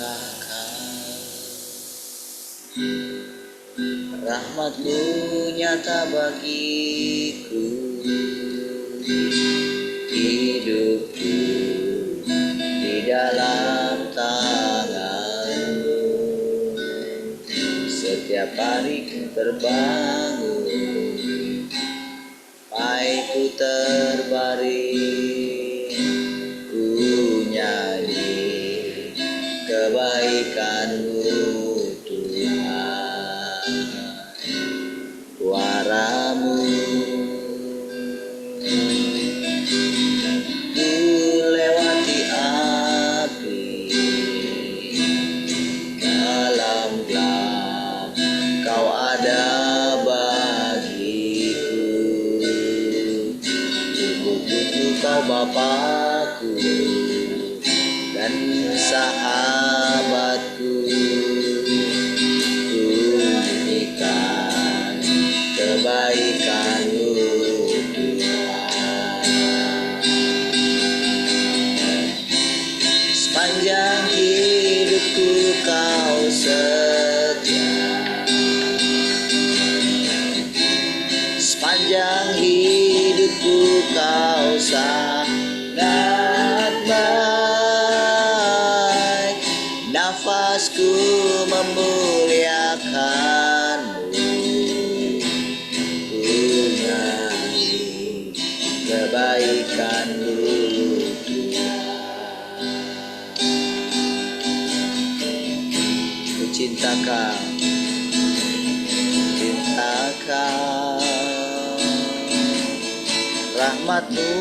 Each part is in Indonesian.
cintakan. Rahmat-Mu nyata bagiku, hidupku di dalam tangan-Mu. Setiap hari ku terbangun, ku terbaring, ku nyanyi kebaikan-Mu Tuhan. Suara-Mu ku lewati api, dalam gelap Kau ada bagiku. Kau Bapakku dan sahabatku, ku nyanyikan kebaikan-Mu Tuhan. Sepanjang hidupku Kau setia, sepanjang hidupku Kau sangat baik. Nafasku memuliakan-Mu, ku nyanyi kebaikan-Mu Tuhan. Ku cintakan, rahmat-Mu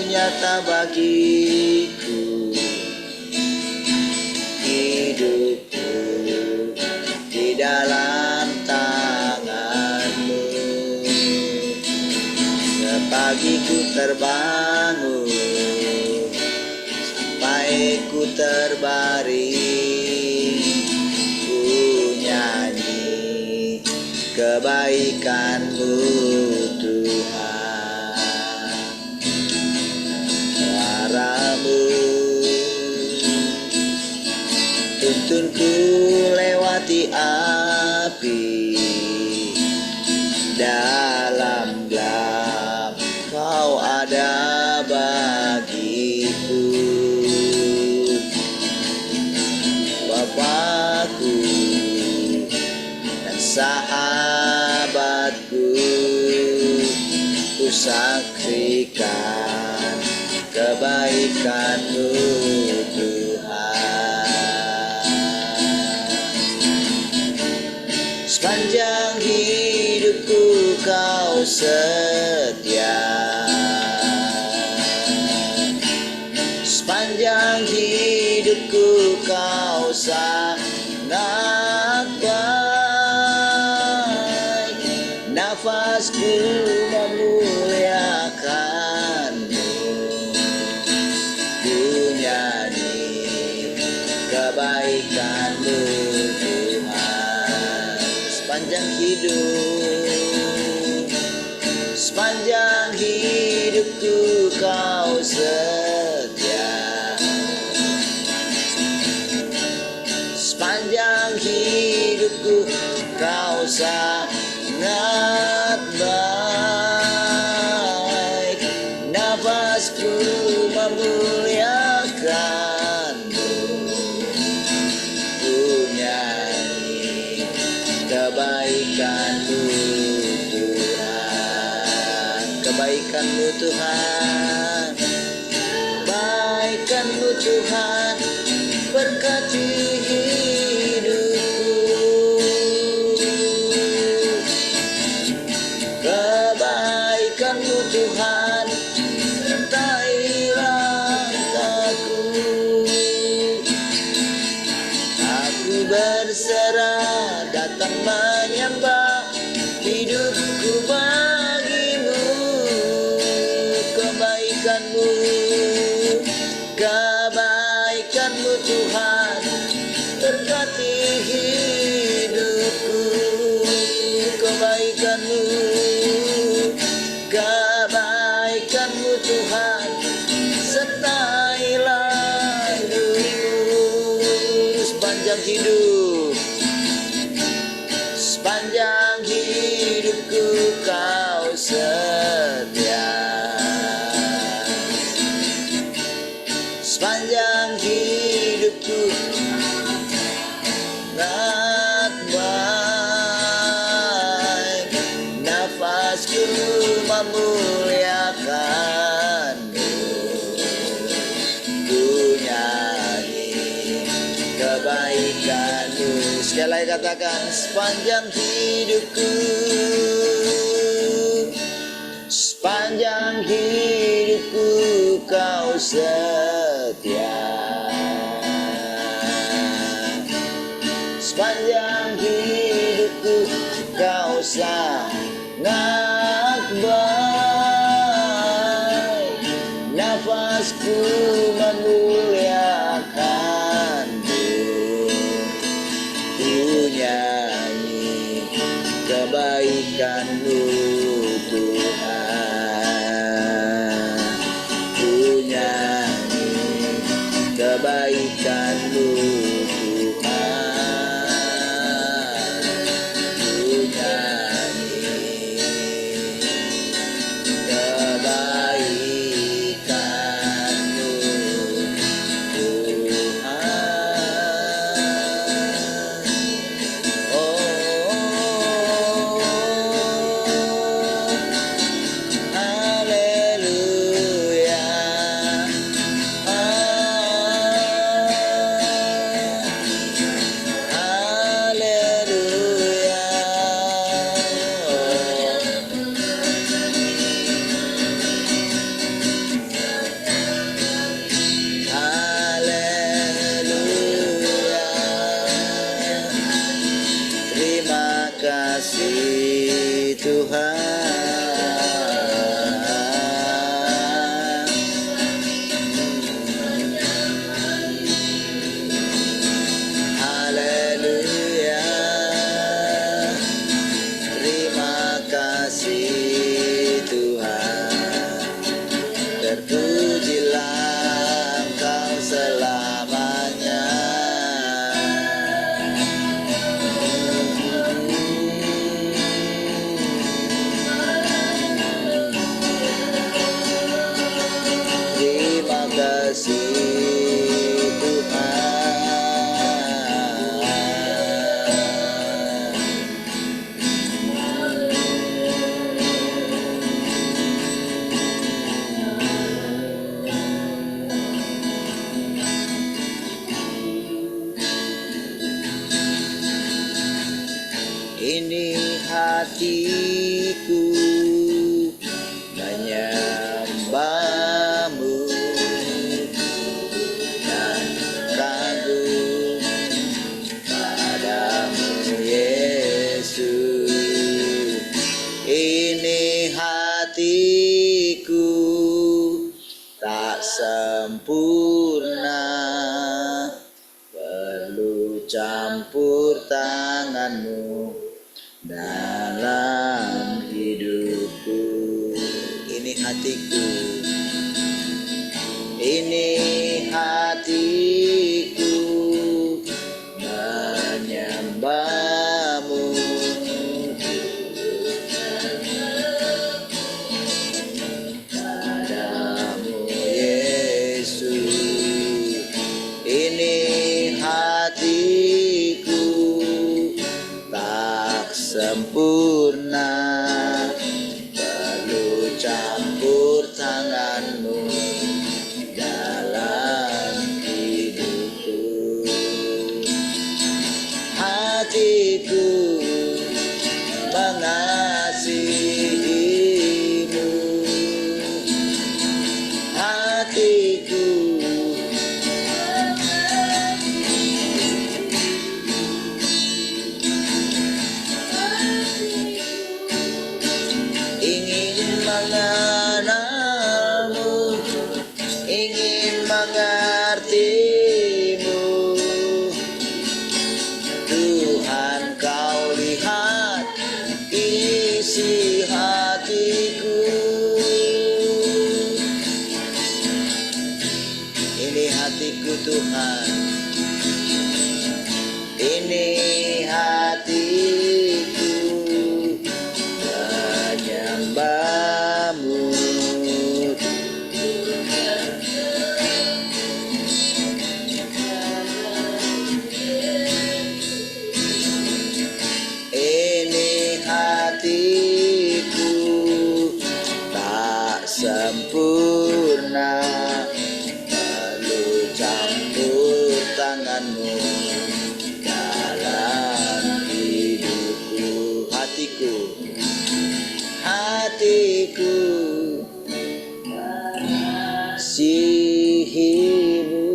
nyata bagiku, hidupku di dalam tangan-Mu. Sepagi ku terbangun, sampai ku terbaring, ku nyanyi kebaikan-Mu Tuhan. Suara-Mu tuntunku lewati api, dalam gelap Kau ada bagiku. Bapakku dan sahabatku, ku saksikan kebaikan-Mu Tuhan. Sepanjang hidupku Kau setia, sepanjang hidupku Kau sangat baik. Nafasku memuliakan-Mu, ku nyanyi kebaikan-Mu Tuhan. Sepanjang hidup, sepanjang hidupku Kau setia, sepanjang hidupku Kau sangat baik. Nafasku memuliakan-Mu, ku nyanyi kebaikan-Mu Tuhan. Kebaikan-Mu Tuhan, kebaikan-Mu Tuhan berkati hidupku. Kebaikan-Mu Tuhan sertai langkahku. Aku berserah datang menyembah, hidupku bagi-Mu. Kebaikan-Mu, kebaikan-Mu Tuhan berkati hidupku. Kebaikan-Mu, kebaikan-Mu Tuhan sertailah hidupku. sepanjang hidupku kau setia. Sepanjang hidupku sangat baik, nafasku memuliakanmu. Ku nyanyi kebaikanmu. Sekali lagi katakan, sepanjang hidupku, sepanjang hidupku kau setia. Sepanjang hidupku kau sangat baik, nafasku memuliakanmu. Ku nyanyi kebaikanmu Tuhan. Ku nyanyi kebaikanmu Tuhan. Ku nyanyi kebaikanmu Tuhan. Oh, haleluya. Terima kasih Tuhan. Haleluya. Terima kasih Tuhan. Terpujilah Engkau selamanya. Terima kasih Tuhan. Ini hatiku menyembahmu dan kagum padamu Yesus. Ini hatiku tak sempurna, perlu campur tanganmu dalam hidupku. Ini hatiku, ini hatiku menyembahmu padamu Yesus. Ini hatiku tak sempurna, perlu campur tanganmu dalam hidupku. Hatiku mengasihimu, hatiku ingin mengenalmu, ingin mengertimu. Tuhan, kau lihat isi hatiku. Ini hatiku Tuhan, ini hatiku. hatiku mengasihimu,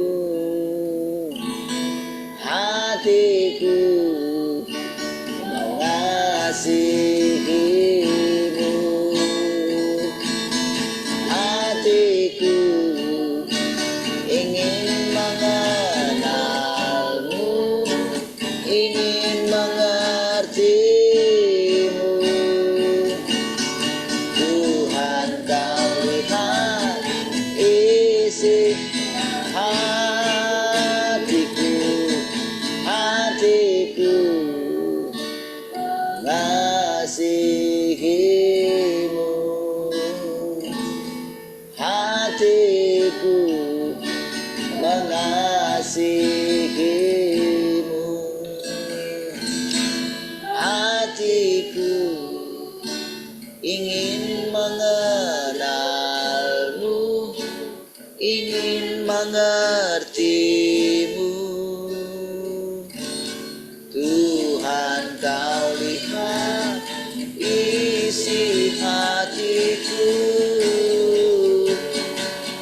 hatiku ingin mengenalmu, ingin mengertimu. Tuhan, kau lihat isi hatiku, hatiku mengasihimu, hatiku mengasihimu, hatiku ingin mengenalmu, ingin mengertimu. Tuhan, kau lihat isi hatiku,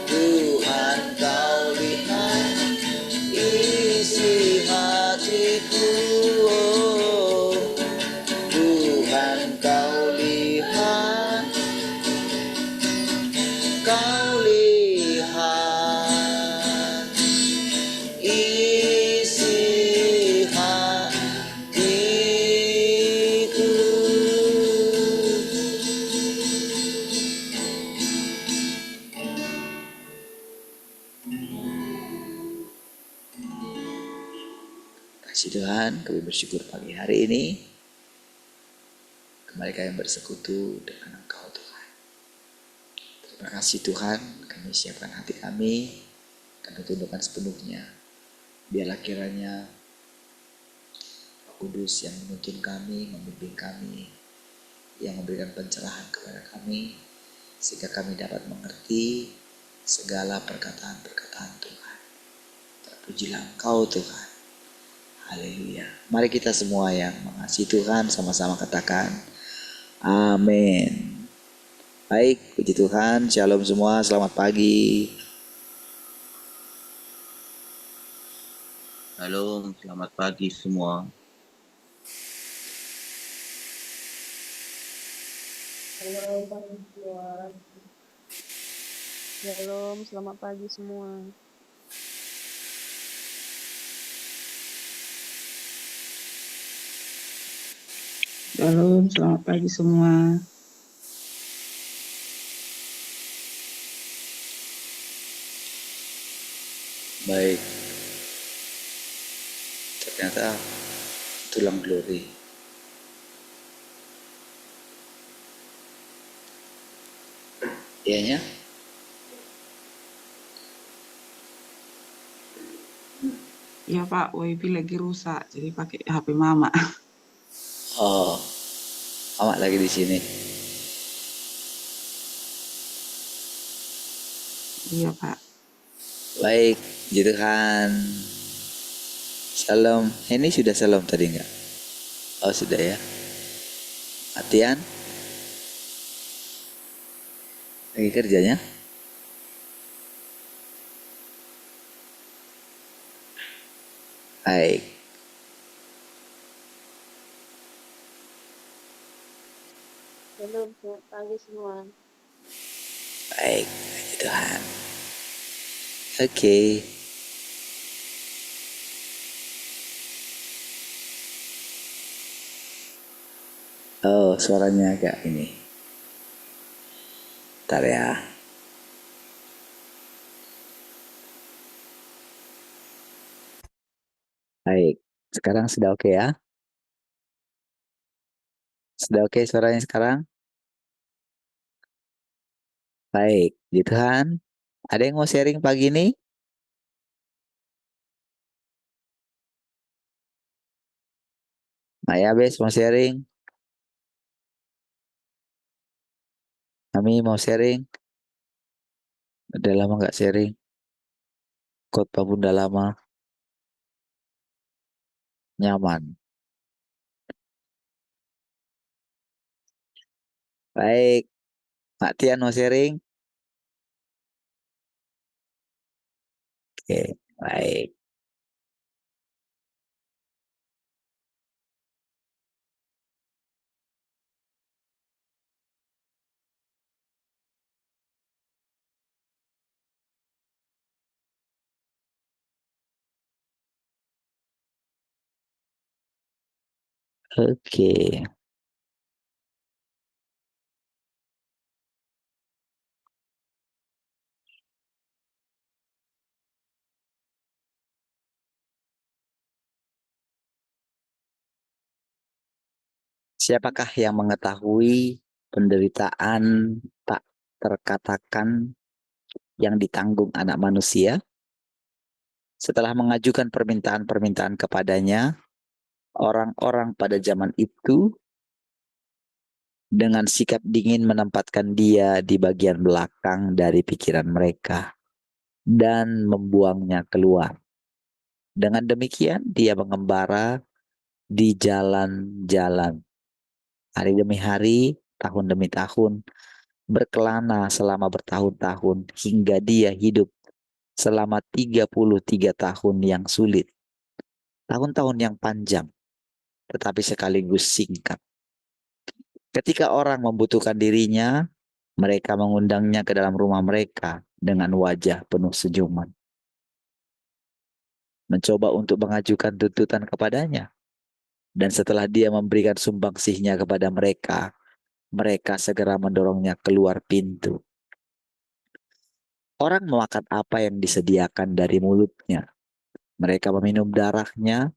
Tuhan, kau lihat isi hatiku, Tuhan, kau lihat, kau lihat isi hatiku. Kasih Tuhan, kami bersyukur pagi hari ini kembali kami bersekutu dengan Engkau Tuhan. Terima kasih Tuhan, kami siapkan hati kami, kami tundukkan sepenuhnya. Biarlah kiranya Roh Kudus yang menuntun kami, membimbing kami, yang memberikan pencerahan kepada kami, sehingga kami dapat mengerti segala perkataan-perkataan Tuhan. Terpujilah Engkau Tuhan. Haleluya. Mari kita semua yang mengasihi Tuhan sama-sama katakan amin. Baik, puji Tuhan. Shalom semua, selamat pagi. Halo, selamat pagi semua. Shalom, selamat pagi semua. Shalom, selamat pagi semua. Baik, ternyata tulang glory. Iyanya? Ya Pak, WiFi lagi rusak, jadi pakai HP Mama. Oh, Mama lagi di sini. Iya Pak. Baik, puji Tuhan. Shalom. Ini sudah shalom tadi enggak? Oh sudah ya. Latihan? Lagi kerjanya? Baik. Shalom, selamat pagi semua. Baik, puji Tuhan. Oke. Oh, suaranya agak ini. Bentar ya. Baik, sekarang sudah oke ya? Sudah oke suaranya sekarang? Baik, puji Tuhan. Ada yang mau sharing pagi ini? Maya Bes mau sharing? Kami mau sharing? Udah lama nggak sharing? Khotbah Bunda lama. Nyaman. Baik, Mak Tian mau sharing? Oke, baik. Oke. Siapakah yang mengetahui penderitaan tak terkatakan yang ditanggung anak manusia? Setelah mengajukan permintaan-permintaan kepadanya, orang-orang pada zaman itu dengan sikap dingin menempatkan dia di bagian belakang dari pikiran mereka dan membuangnya keluar. Dengan demikian, dia mengembara di jalan-jalan hari demi hari, tahun demi tahun, berkelana selama bertahun-tahun hingga dia hidup selama 33 tahun yang sulit. Tahun-tahun yang panjang, tetapi sekaligus singkat. Ketika orang membutuhkan dirinya, mereka mengundangnya ke dalam rumah mereka dengan wajah penuh senyuman. Mencoba untuk mengajukan tuntutan kepadanya. Dan setelah dia memberikan sumbangsihnya kepada mereka, mereka segera mendorongnya keluar pintu. Orang memakan apa yang disediakan dari mulutnya. Mereka meminum darahnya,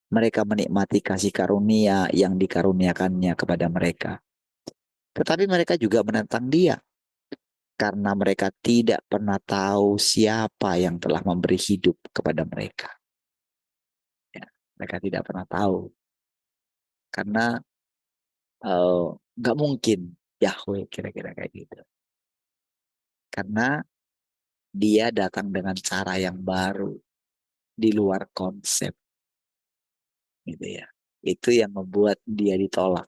mereka menikmati kasih karunia yang dikaruniakannya kepada mereka. Tetapi mereka juga menentang dia, karena mereka tidak pernah tahu siapa yang telah memberi hidup kepada mereka. Ya, mereka tidak pernah tahu, karena nggak mungkin Yahweh kira-kira kayak gitu. Karena dia datang dengan cara yang baru, di luar konsep, gitu ya. Itu yang membuat dia ditolak.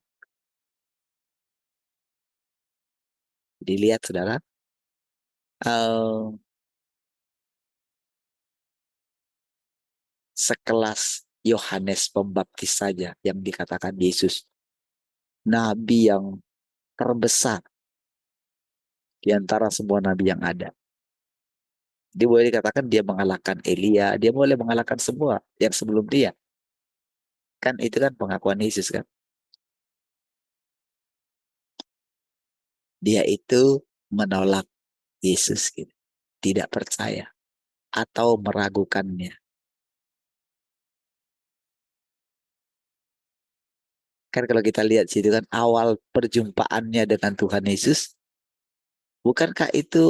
Dilihat saudara, sekelas Yohanes Pembaptis saja yang dikatakan Yesus nabi yang terbesar di antara semua nabi yang ada. Dia boleh dikatakan dia mengalahkan Elia, dia boleh mengalahkan semua yang sebelum dia. Kan itu kan pengakuan Yesus kan. Dia itu menolak Yesus gitu. Tidak percaya atau meragukannya. Kan kalau kita lihat situ kan awal perjumpaannya dengan Tuhan Yesus, bukankah itu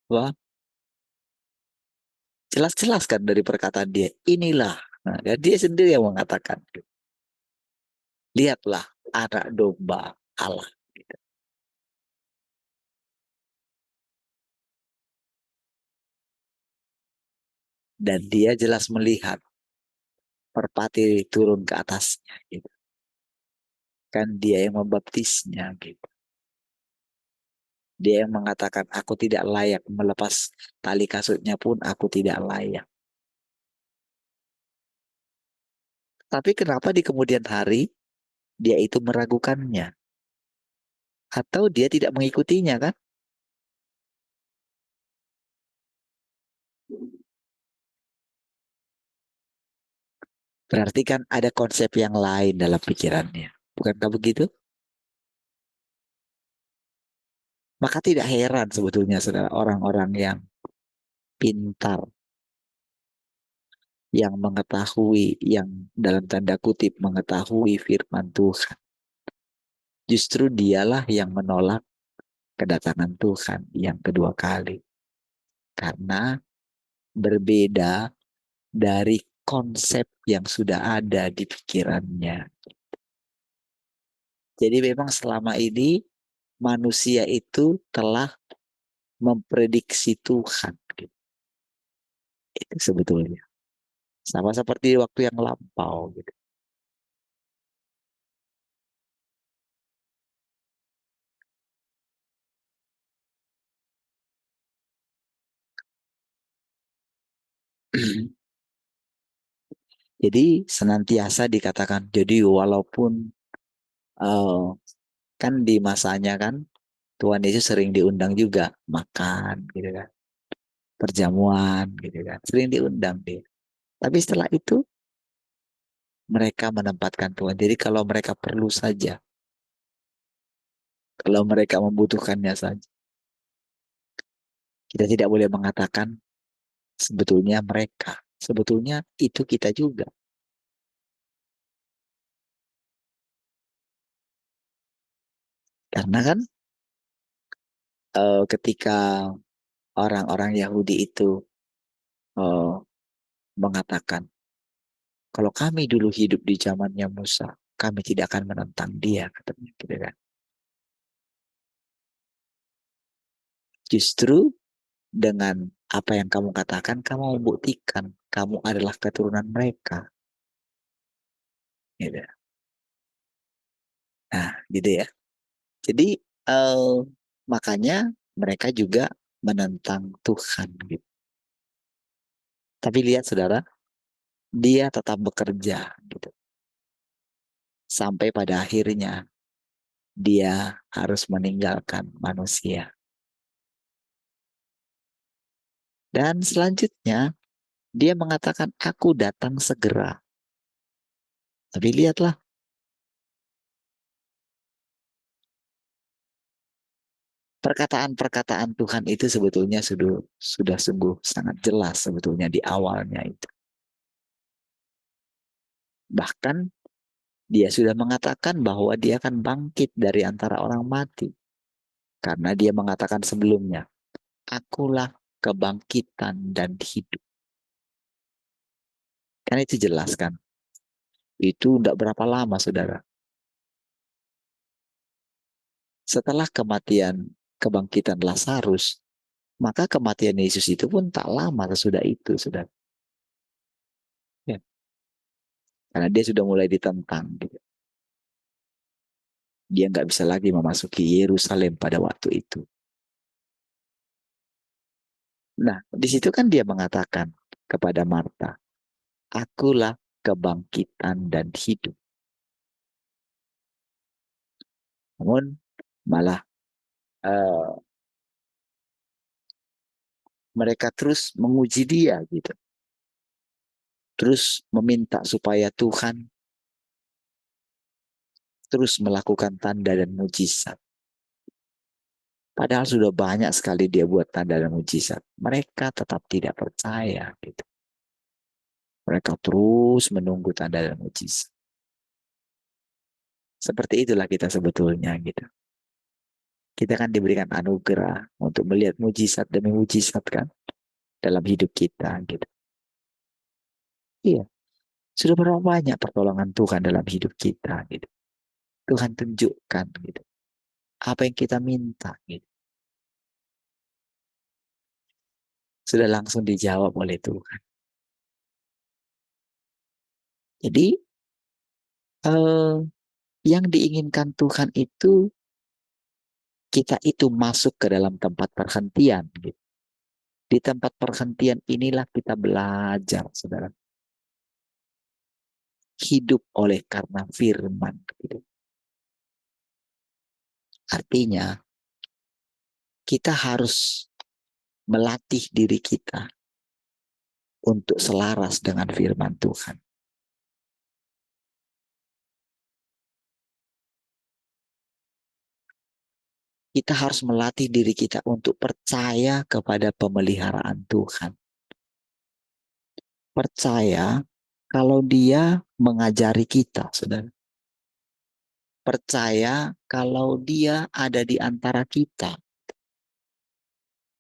wah, jelas-jelas kan dari perkataan dia, inilah. Nah, dan dia sendiri yang mengatakan, lihatlah anak domba Allah. Gitu. Dan dia jelas melihat merpati turun ke atasnya. Gitu. Kan dia yang membaptisnya. Gitu. Dia yang mengatakan, aku tidak layak melepas tali kasutnya pun aku tidak layak. Tapi kenapa di kemudian hari dia itu meragukannya? Atau dia tidak mengikutinya kan? Berarti kan ada konsep yang lain dalam pikirannya. Bukankah begitu? Maka tidak heran sebetulnya saudara orang-orang yang pintar, yang mengetahui, yang dalam tanda kutip mengetahui firman Tuhan. Justru dialah yang menolak kedatangan Tuhan yang kedua kali. Karena berbeda dari konsep yang sudah ada di pikirannya. Jadi memang selama ini manusia itu telah memprediksi Tuhan. Itu sebetulnya. Sama seperti waktu yang lampau. Gitu. Jadi senantiasa dikatakan. Jadi walaupun kan di masanya kan Tuhan Yesus sering diundang juga makan gitu kan, perjamuan gitu kan, sering diundang dia. Tapi setelah itu mereka menempatkan Tuhan. Jadi kalau mereka perlu saja, kalau mereka membutuhkannya saja, kita tidak boleh mengatakan sebetulnya mereka, sebetulnya itu kita juga. Karena kan ketika orang-orang Yahudi itu eh, mengatakan, kalau kami dulu hidup di zamannya Musa, kami tidak akan menentang dia, katanya gitu kan. Justru dengan apa yang kamu katakan, kamu membuktikan kamu adalah keturunan mereka. Gitu. Nah, gitu ya. Jadi makanya mereka juga menentang Tuhan. Gitu. Tapi lihat saudara, dia tetap bekerja. Gitu. Sampai pada akhirnya dia harus meninggalkan manusia. Dan selanjutnya dia mengatakan, aku datang segera. Tapi lihatlah, perkataan-perkataan Tuhan itu sebetulnya sudah sungguh sangat jelas sebetulnya di awalnya itu. Bahkan dia sudah mengatakan bahwa dia akan bangkit dari antara orang mati. Karena dia mengatakan sebelumnya, akulah kebangkitan dan hidup. Kan itu jelas kan? Itu tidak berapa lama saudara. Setelah kematian kebangkitan Lazarus, maka kematian Yesus itu pun tak lama sesudah itu, saudara. Ya. Karena dia sudah mulai ditentang. Gitu. Dia nggak bisa lagi memasuki Yerusalem pada waktu itu. Nah, di situ kan dia mengatakan kepada Marta, akulah kebangkitan dan hidup. Namun malah mereka terus menguji dia gitu. Terus meminta supaya Tuhan terus melakukan tanda dan mujizat. Padahal sudah banyak sekali dia buat tanda dan mujizat. Mereka tetap tidak percaya gitu. Mereka terus menunggu tanda dan mujizat. Seperti itulah kita sebetulnya gitu. Kita kan diberikan anugerah untuk melihat mujizat demi mujizat kan dalam hidup kita gitu. Iya, sudah berapa banyak pertolongan Tuhan dalam hidup kita gitu. Tuhan tunjukkan gitu. Apa yang kita minta gitu. Sudah langsung dijawab oleh Tuhan. Jadi yang diinginkan Tuhan itu kita itu masuk ke dalam tempat perhentian gitu. Di tempat perhentian inilah kita belajar, saudara. Hidup oleh karena firman. Gitu. Artinya, kita harus melatih diri kita untuk selaras dengan firman Tuhan. Kita harus melatih diri kita untuk percaya kepada pemeliharaan Tuhan. Percaya kalau dia mengajari kita, saudara. Percaya kalau dia ada di antara kita.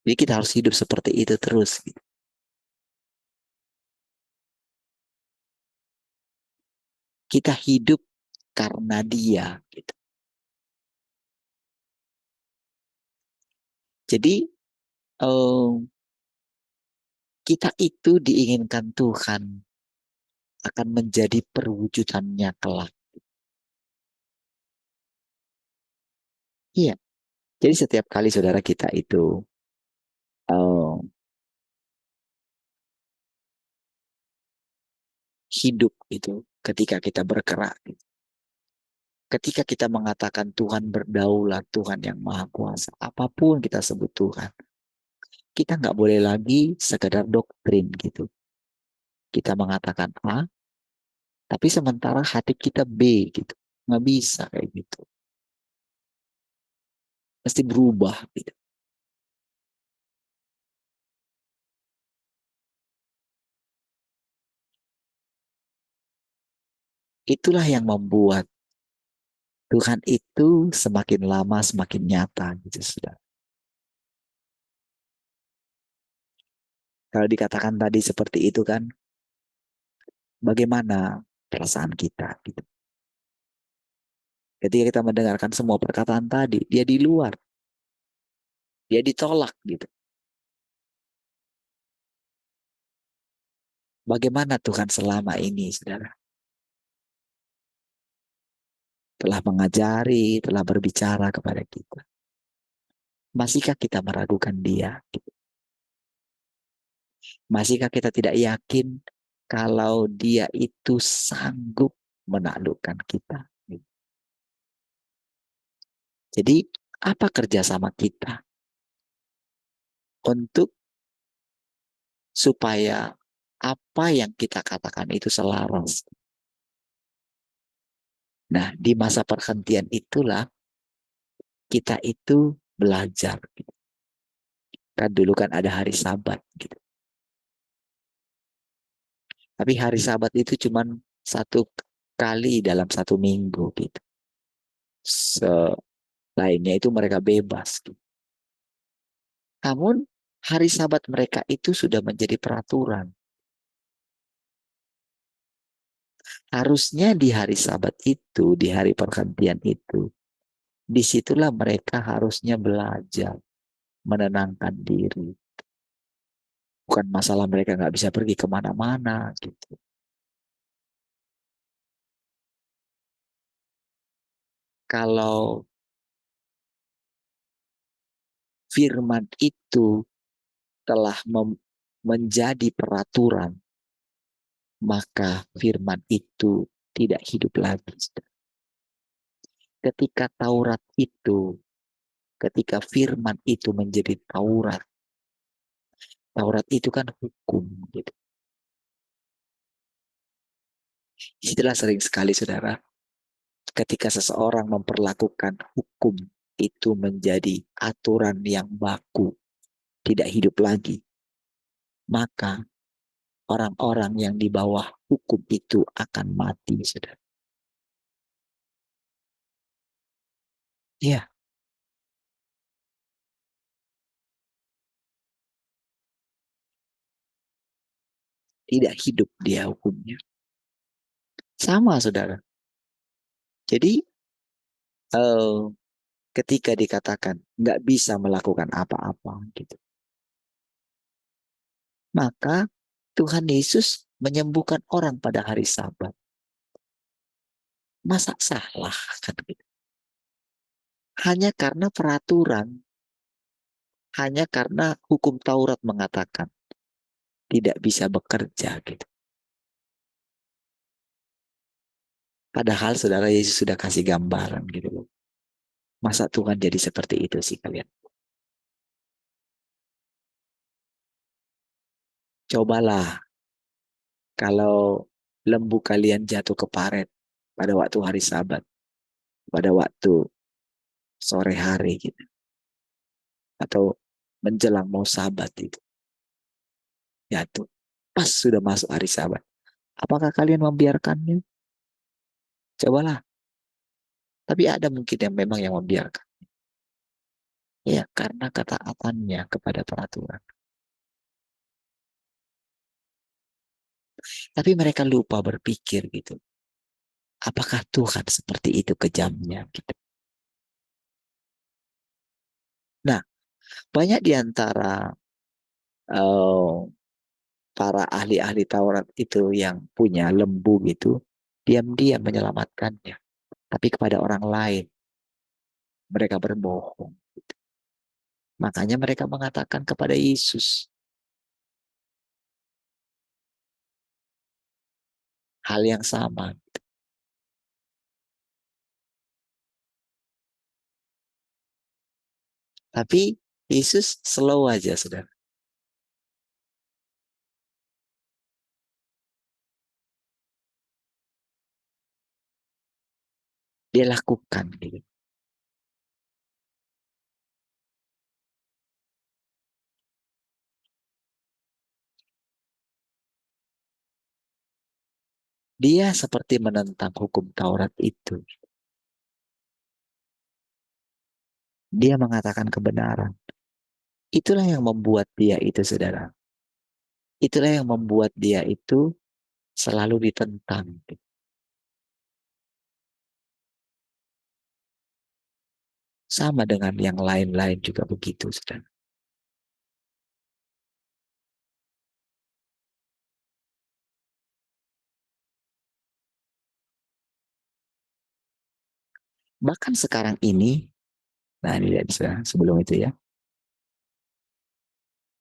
Jadi kita harus hidup seperti itu terus. Gitu. Kita hidup karena dia. Gitu. Jadi kita itu diinginkan Tuhan akan menjadi perwujudannya kelak. Iya. Jadi setiap kali saudara kita itu hidup itu ketika kita bergerak. Ketika kita mengatakan Tuhan berdaulat, Tuhan yang maha kuasa, apapun kita sebut Tuhan, kita nggak boleh lagi sekedar doktrin gitu. Kita mengatakan A, tapi sementara hati kita B gitu. Nggak bisa kayak gitu. Mesti berubah gitu. Itulah yang membuat Tuhan itu semakin lama semakin nyata gitu sudah. Kalau dikatakan tadi seperti itu kan, bagaimana perasaan kita gitu. Ketika kita mendengarkan semua perkataan tadi, dia di luar. Dia ditolak gitu. Bagaimana Tuhan selama ini, saudara? Telah mengajari, telah berbicara kepada kita. Masihkah kita meragukan dia? Masihkah kita tidak yakin kalau dia itu sanggup menaklukkan kita? Jadi, apa kerjasama kita untuk supaya apa yang kita katakan itu selaras? Nah, di masa perhentian itulah kita itu belajar. Kan dulu kan ada hari Sabat gitu. Tapi hari Sabat itu cuma satu kali dalam satu minggu gitu. Lainnya itu mereka bebas. Gitu. Namun hari Sabat mereka itu sudah menjadi peraturan. Harusnya di hari Sabat itu, di hari pergantian itu, disitulah mereka harusnya belajar menenangkan diri. Bukan masalah mereka nggak bisa pergi kemana-mana gitu. Kalau firman itu telah menjadi peraturan, maka firman itu tidak hidup lagi. Ketika Taurat itu, ketika firman itu menjadi Taurat, Taurat itu kan hukum gitu. Itulah sering sekali saudara, ketika seseorang memperlakukan hukum itu menjadi aturan yang baku, tidak hidup lagi, maka orang-orang yang di bawah hukum itu akan mati, saudara. Iya, tidak hidup dia hukumnya. Sama, saudara. Jadi, ketika dikatakan nggak bisa melakukan apa-apa, gitu, maka Tuhan Yesus menyembuhkan orang pada hari Sabat. Masa salah kan gitu? Hanya karena peraturan, hanya karena hukum Taurat mengatakan tidak bisa bekerja gitu. Padahal saudara Yesus sudah kasih gambaran gitu loh. Masa Tuhan jadi seperti itu sih kalian? Cobalah kalau lembu kalian jatuh ke paret pada waktu hari Sabat, pada waktu sore hari gitu, atau menjelang mau Sabat itu jatuh. Pas sudah masuk hari Sabat. Apakah kalian membiarkannya? Cobalah. Tapi ada mungkin yang memang yang membiarkan. Ya, karena ketaatannya kepada peraturan. Tapi mereka lupa berpikir gitu. Apakah Tuhan seperti itu kejamnya? Gitu. Nah, banyak di antara para ahli-ahli Taurat itu yang punya lembu gitu, diam-diam menyelamatkannya. Tapi kepada orang lain, mereka berbohong. Gitu. Makanya mereka mengatakan kepada Yesus, hal yang sama. Tapi Yesus slow aja, saudara. Dia lakukan gitu. Dia seperti menentang hukum Taurat itu. Dia mengatakan kebenaran. Itulah yang membuat dia itu, saudara. Itulah yang membuat dia itu selalu ditentang. Sama dengan yang lain-lain juga begitu, saudara. Bahkan sekarang ini, nah ini lihat sebelum itu ya,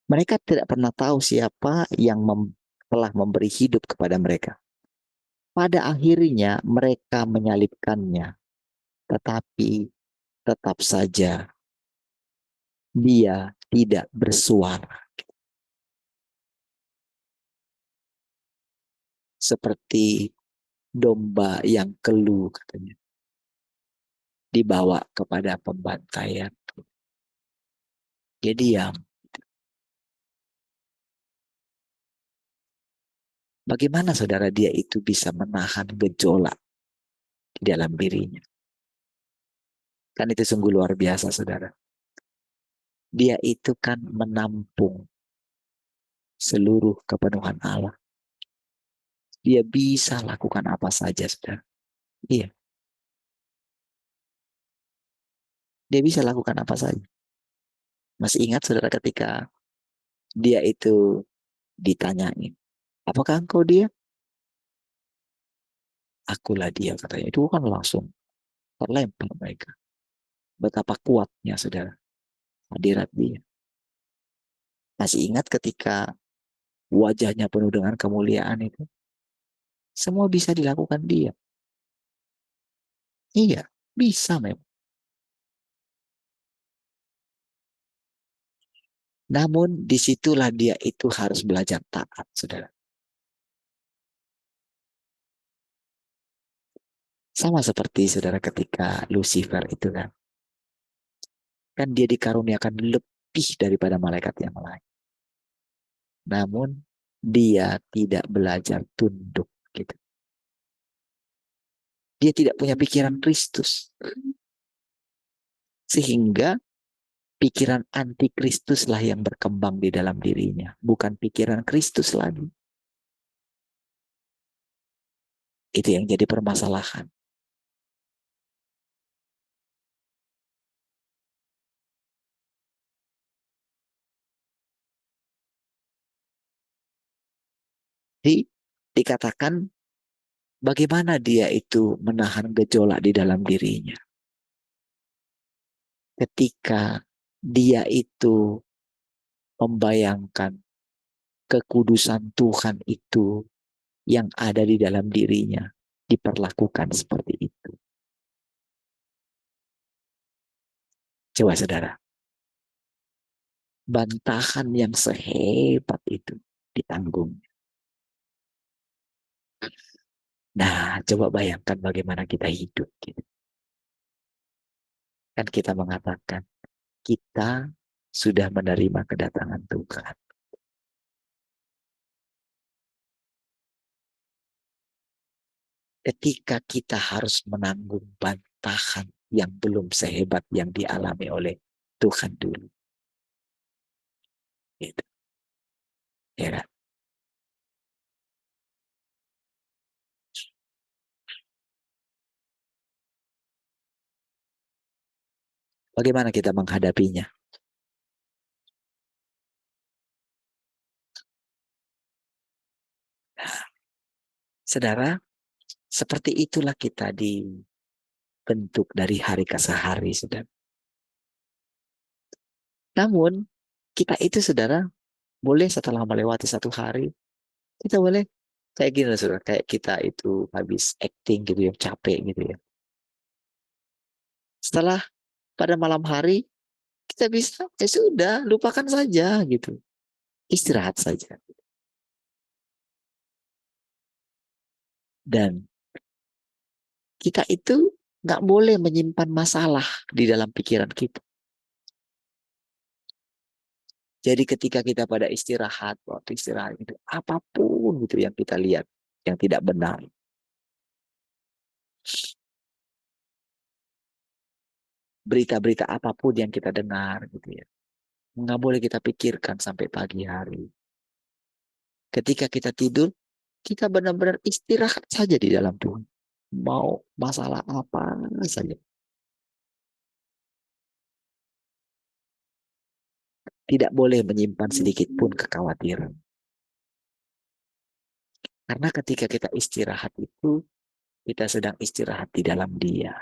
mereka tidak pernah tahu siapa yang telah memberi hidup kepada mereka. Pada akhirnya mereka menyalibkannya, tetapi tetap saja dia tidak bersuara. Seperti domba yang keluh, katanya, dibawa kepada pembantaian. Dia diam. Bagaimana saudara dia itu bisa menahan gejolak di dalam dirinya? Kan itu sungguh luar biasa, saudara. Dia itu kan menampung seluruh kepenuhan Allah. Dia bisa lakukan apa saja, saudara. Iya. Dia bisa lakukan apa saja. Masih ingat, saudara, ketika dia itu ditanyain, apakah engkau dia? Akulah dia, katanya. Itu kan langsung terlempar mereka. Betapa kuatnya, saudara, hadirat dia. Masih ingat ketika wajahnya penuh dengan kemuliaan itu? Semua bisa dilakukan dia. Iya, bisa memang. Namun disitulah dia itu harus belajar taat, saudara. Sama seperti saudara ketika Lucifer itu kan. Kan dia dikaruniakan lebih daripada malaikat yang lain. Namun dia tidak belajar tunduk gitu. Dia tidak punya pikiran Kristus. Sehingga pikiran anti Kristuslah yang berkembang di dalam dirinya. Bukan pikiran Kristus lagi. Itu yang jadi permasalahan. Jadi dikatakan bagaimana dia itu menahan gejolak di dalam dirinya. Ketika dia itu membayangkan kekudusan Tuhan itu yang ada di dalam dirinya diperlakukan seperti itu. Coba saudara, bantahan yang sehebat itu ditanggung. Nah, coba bayangkan bagaimana kita hidup. Gitu. Kan kita mengatakan, kita sudah menerima kedatangan Tuhan. Ketika kita harus menanggung bantahan yang belum sehebat yang dialami oleh Tuhan dulu. Gitu. Ya kan? Bagaimana kita menghadapinya? Nah, saudara, seperti itulah kita dibentuk dari hari ke hari, saudara. Namun, kita itu, saudara, boleh setelah melewati satu hari, kita boleh Kayak gini loh, saudara, kayak kita itu habis acting gitu ya, capek gitu ya. Setelah pada malam hari kita bisa, ya sudah, lupakan saja gitu. Istirahat saja. Dan kita itu nggak boleh menyimpan masalah di dalam pikiran kita. Jadi ketika kita pada istirahat, waktu istirahat itu apapun gitu yang kita lihat yang tidak benar, berita-berita apapun yang kita dengar gitu ya, nggak boleh kita pikirkan sampai pagi hari. Ketika kita tidur, kita benar-benar istirahat saja di dalam Tuhan. Mau masalah apa saja. Tidak boleh menyimpan sedikit pun kekhawatiran. Karena ketika kita istirahat itu, kita sedang istirahat di dalam Dia.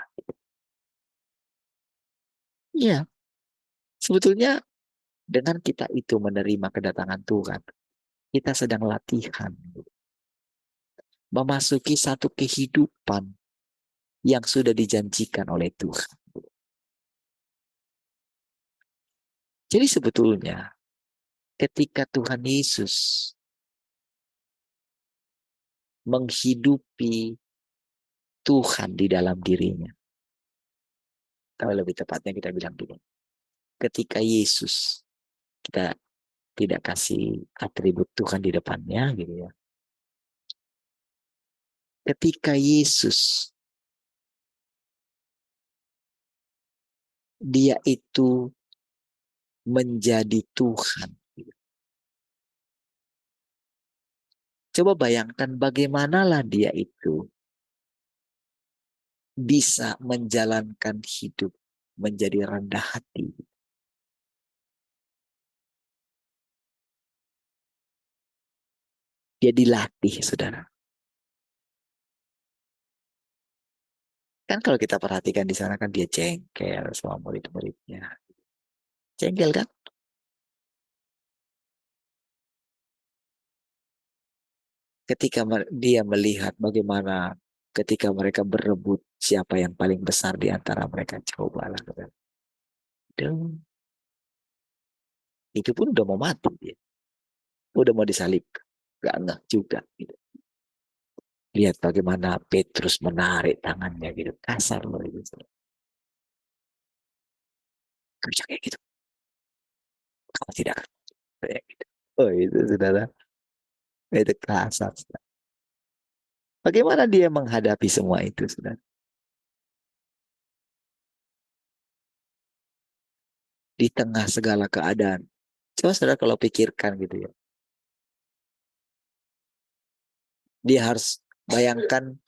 Iya, sebetulnya dengan kita itu menerima kedatangan Tuhan, kita sedang latihan memasuki satu kehidupan yang sudah dijanjikan oleh Tuhan. Jadi sebetulnya ketika Tuhan Yesus menghidupi Tuhan di dalam dirinya, atau lebih tepatnya kita bilang gini, ketika Yesus, kita tidak kasih atribut Tuhan di depannya gitu ya. Ketika Yesus, dia itu menjadi Tuhan. Coba bayangkan bagaimanalah dia itu bisa menjalankan hidup menjadi rendah hati. Dia dilatih, saudara. Kan kalau kita perhatikan di sana kan dia jengkel sama murid-muridnya. Jengkel kan? Ketika dia melihat bagaimana ketika mereka berebut siapa yang paling besar di antara mereka, cobalah. Dan itu pun udah mau mati dia. Udah mau disalib. Gak ngeh juga gitu. Lihat bagaimana Petrus menarik tangannya gitu. Kasar loh itu. Gak bisa kayak gitu. Kamu tidak akan kayak gitu. Oh itu saudara. Itu kasar. Saudara. Bagaimana dia menghadapi semua itu saudara? Di tengah segala keadaan. Coba saudara kalau pikirkan gitu ya. Dia harus bayangkan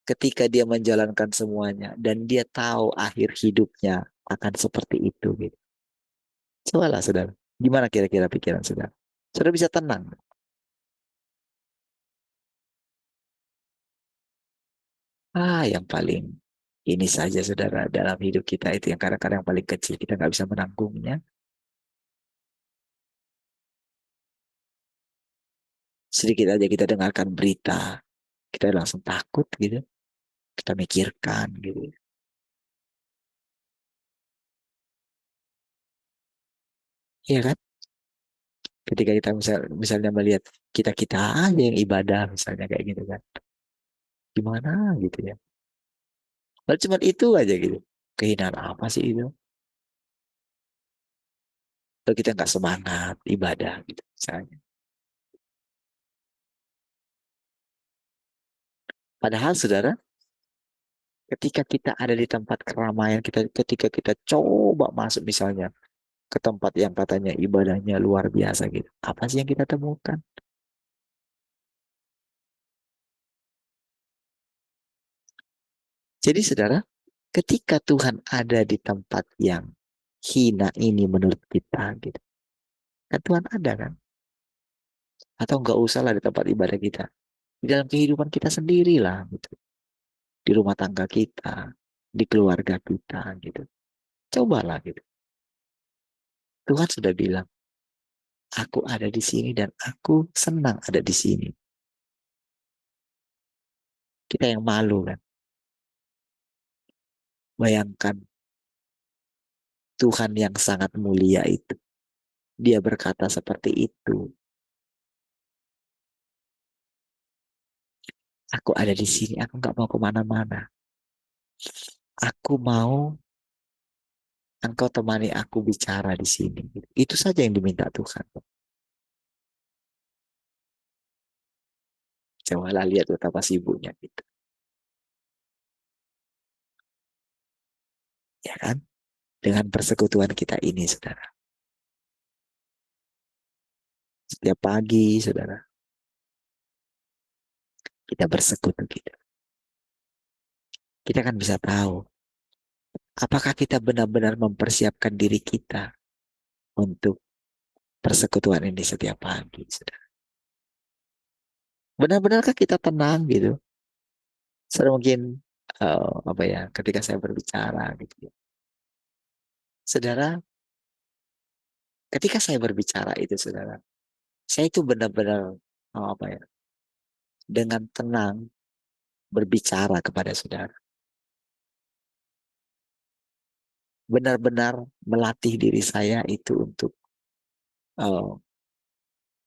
ketika dia menjalankan semuanya. Dan dia tahu akhir hidupnya akan seperti itu gitu. Cobalah saudara. Gimana kira-kira pikiran saudara? Saudara bisa tenang. Yang paling ini saja saudara dalam hidup kita itu yang kadang-kadang yang paling kecil kita nggak bisa menanggungnya. Sedikit aja kita dengarkan berita, kita langsung takut gitu. Kita mikirkan gitu. Iya kan? Ketika kita misalnya melihat kita-kita aja yang ibadah misalnya kayak gitu kan. Gimana gitu ya. Padahal cuma itu aja gitu. Kehinaan apa sih itu? Kalau kita nggak semangat ibadah gitu misalnya. Padahal saudara, ketika kita ada di tempat keramaian, ketika kita coba masuk misalnya ke tempat yang katanya ibadahnya luar biasa gitu. Apa sih yang kita temukan? Jadi saudara, ketika Tuhan ada di tempat yang hina ini menurut kita gitu. Kan Tuhan ada kan? Atau enggak usah lah di tempat ibadah kita. Di dalam kehidupan kita sendirilah gitu. Di rumah tangga kita, di keluarga kita gitu. Cobalah gitu. Tuhan sudah bilang, aku ada di sini dan aku senang ada di sini. Kita yang malu kan. Bayangkan Tuhan yang sangat mulia itu. Dia berkata seperti itu. Aku ada di sini, aku nggak mau kemana-mana. Aku mau engkau temani aku bicara di sini. Itu saja yang diminta Tuhan. Cobalah lihat betapa sibuknya gitu. Ya kan? Dengan persekutuan kita ini, saudara. Setiap pagi, saudara, kita bersekutu gitu. Kita kan bisa tahu apakah kita benar-benar mempersiapkan diri kita untuk persekutuan ini setiap pagi, saudara. Benar-benarkah kita tenang gitu? Saudara mungkin apa ya, ketika saya berbicara gitu ya. Saudara, ketika saya berbicara itu, saudara, saya itu benar-benar apa ya, dengan tenang berbicara kepada saudara. Benar-benar melatih diri saya itu untuk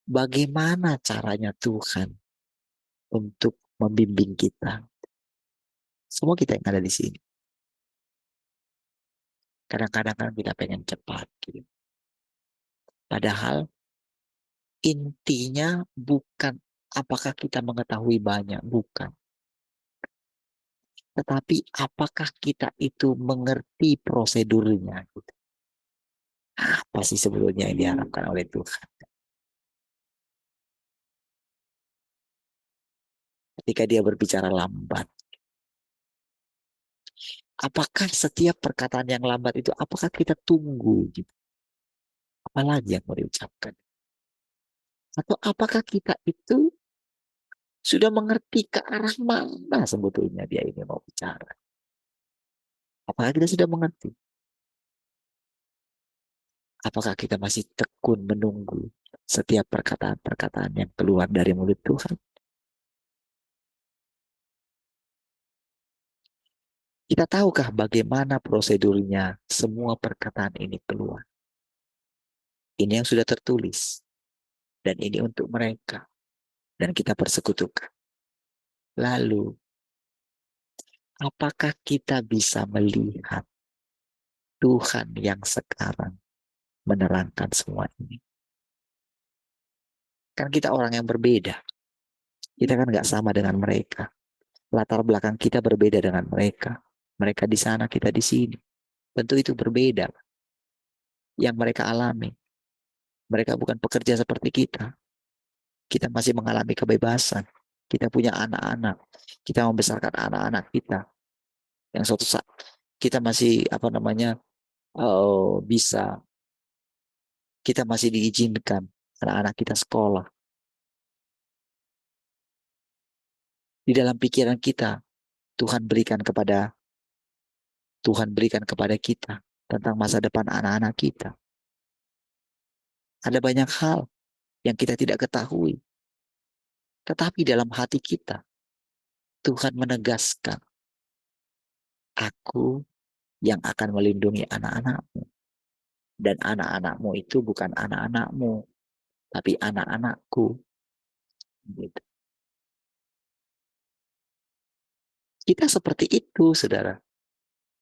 bagaimana caranya Tuhan untuk membimbing kita. Semua kita yang ada di sini. Kadang-kadang kan kita pengen cepat gitu. Padahal intinya bukan apakah kita mengetahui banyak, bukan. Tetapi apakah kita itu mengerti prosedurnya gitu. Apa sih sebetulnya yang diharapkan oleh Tuhan? Ketika dia berbicara lambat. Apakah setiap perkataan yang lambat itu, apakah kita tunggu gitu? Apalagi yang mau diucapkan? Atau apakah kita itu sudah mengerti ke arah mana sebetulnya dia ini mau bicara? Apakah kita sudah mengerti? Apakah kita masih tekun menunggu setiap perkataan-perkataan yang keluar dari mulut Tuhan? Kita tahukah bagaimana prosedurnya semua perkataan ini keluar? Ini yang sudah tertulis. Dan ini untuk mereka. Dan kita persekutukan. Lalu, apakah kita bisa melihat Tuhan yang sekarang menerangkan semua ini? Kan kita orang yang berbeda. Kita kan nggak sama dengan mereka. Latar belakang kita berbeda dengan mereka. Mereka di sana, kita di sini. Tentu itu berbeda. Yang mereka alami. Mereka bukan pekerja seperti kita. Kita masih mengalami kebebasan. Kita punya anak-anak. Kita membesarkan anak-anak kita. Yang suatu saat kita masih bisa. Kita masih diizinkan anak-anak kita sekolah. Di dalam pikiran kita, Tuhan berikan kepada kita tentang masa depan anak-anak kita. Ada banyak hal yang kita tidak ketahui. Tetapi dalam hati kita, Tuhan menegaskan, aku yang akan melindungi anak-anakmu. Dan anak-anakmu itu bukan anak-anakmu, tapi anak-anakku. Gitu. Kita seperti itu, saudara.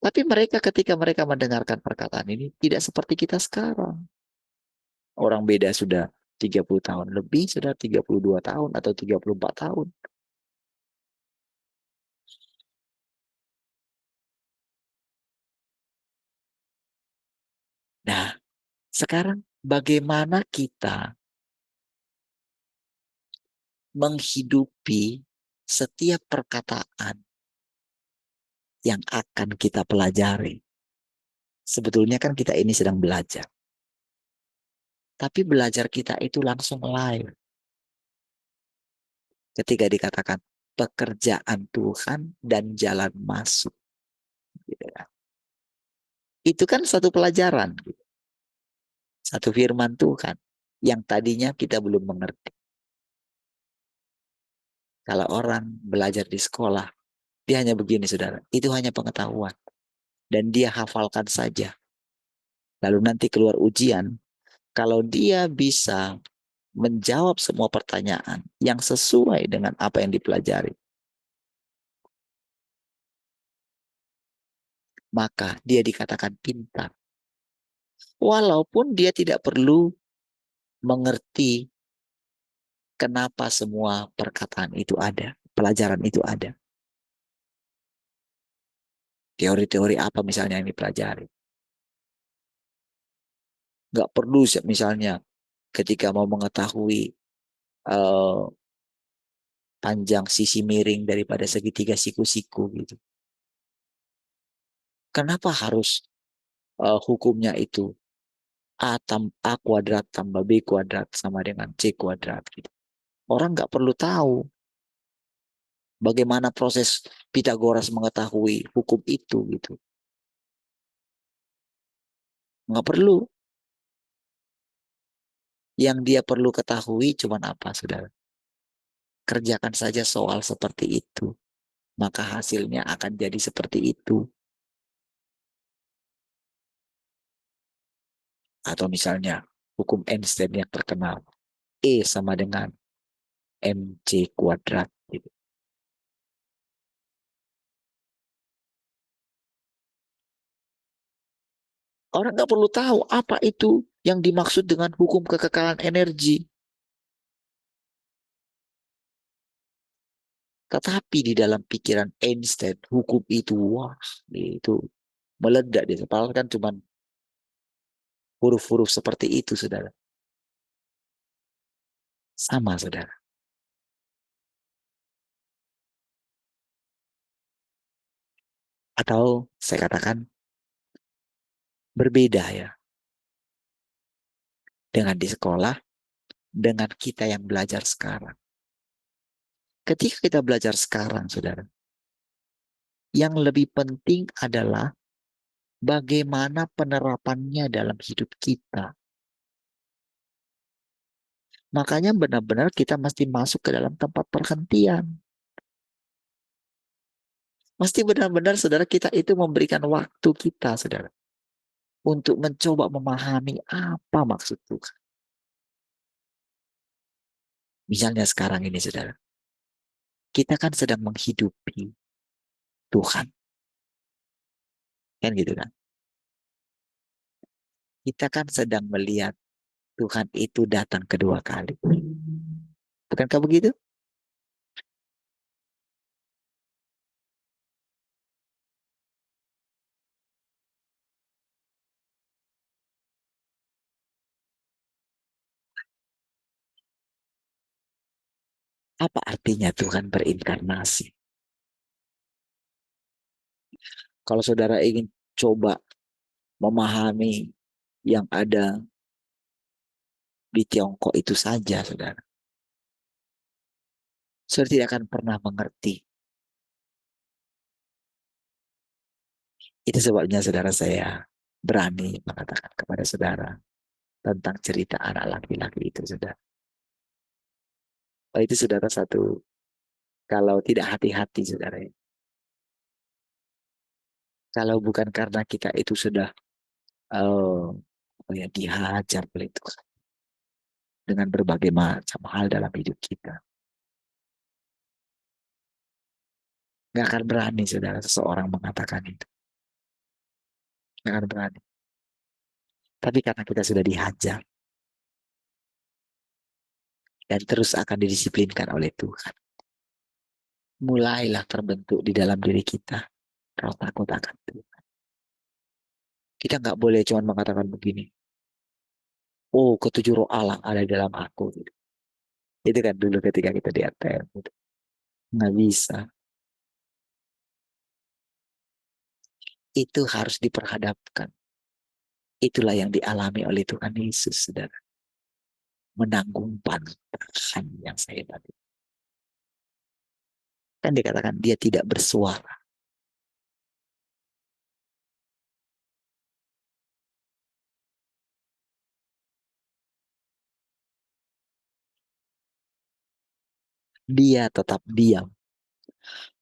Tapi mereka ketika mereka mendengarkan perkataan ini, tidak seperti kita sekarang. Orang beda sudah 30 tahun lebih, sudah 32 tahun atau 34 tahun. Nah, sekarang bagaimana kita menghidupi setiap perkataan yang akan kita pelajari? Sebetulnya kan kita ini sedang belajar. Tapi belajar kita itu langsung live. Ketika dikatakan pekerjaan Tuhan dan jalan masuk. Itu kan satu pelajaran. Satu firman Tuhan yang tadinya kita belum mengerti. Kalau orang belajar di sekolah, dia hanya begini, saudara. Itu hanya pengetahuan. Dan dia hafalkan saja. Lalu nanti keluar ujian. Kalau dia bisa menjawab semua pertanyaan yang sesuai dengan apa yang dipelajari, maka dia dikatakan pintar. Walaupun dia tidak perlu mengerti kenapa semua perkataan itu ada, pelajaran itu ada. Teori-teori apa misalnya yang dipelajari. Nggak perlu misalnya ketika mau mengetahui eh, panjang sisi miring daripada segitiga siku-siku gitu. Kenapa harus hukumnya itu A kuadrat tambah B kuadrat sama dengan C kuadrat gitu. Orang nggak perlu tahu bagaimana proses Pitagoras mengetahui hukum itu gitu. Nggak perlu. Yang dia perlu ketahui cuma apa, saudara? Kerjakan saja soal seperti itu. Maka hasilnya akan jadi seperti itu. Atau misalnya hukum Einstein yang terkenal. E sama dengan mc kuadrat. Gitu. Orang nggak perlu tahu apa itu yang dimaksud dengan hukum kekekalan energi. Tetapi di dalam pikiran Einstein, hukum itu, wah, itu meledak di kepala kan cuma huruf-huruf seperti itu, saudara. Sama, saudara. Atau saya katakan berbeda ya dengan di sekolah, dengan kita yang belajar sekarang. Ketika kita belajar sekarang, saudara, yang lebih penting adalah bagaimana penerapannya dalam hidup kita. Makanya benar-benar kita mesti masuk ke dalam tempat perhentian. Mesti benar-benar saudara kita itu memberikan waktu kita, saudara. Untuk mencoba memahami apa maksud Tuhan. Misalnya sekarang ini, saudara. Kita kan sedang menghidupi Tuhan. Kan gitu kan. Kita kan sedang melihat Tuhan itu datang kedua kali. Bukankah begitu? Apa artinya Tuhan berinkarnasi? Kalau saudara ingin coba memahami yang ada di Tiongkok itu saja, saudara. Saudara tidak akan pernah mengerti. Itu sebabnya saudara saya berani mengatakan kepada saudara tentang cerita anak laki-laki itu, saudara. Oh, itu saudara satu, kalau tidak hati-hati, saudara. Kalau bukan karena kita itu sudah dihajar oleh Tuhan dengan berbagai macam hal dalam hidup kita. Nggak akan berani, saudara, seseorang mengatakan itu. Nggak akan berani. Tapi karena kita sudah dihajar dan terus akan didisiplinkan oleh Tuhan. Mulailah terbentuk di dalam diri kita roh takut akan Tuhan. Kita nggak boleh cuma mengatakan begini. Oh, ketujuh roh Allah ada di dalam aku. Gitu. Itu kan dulu ketika kita di ATM. Gitu. Nggak bisa. Itu harus diperhadapkan. Itulah yang dialami oleh Tuhan Yesus, saudara. Menanggung bantahan yang saya tadi. Kan dikatakan dia tidak bersuara. Dia tetap diam.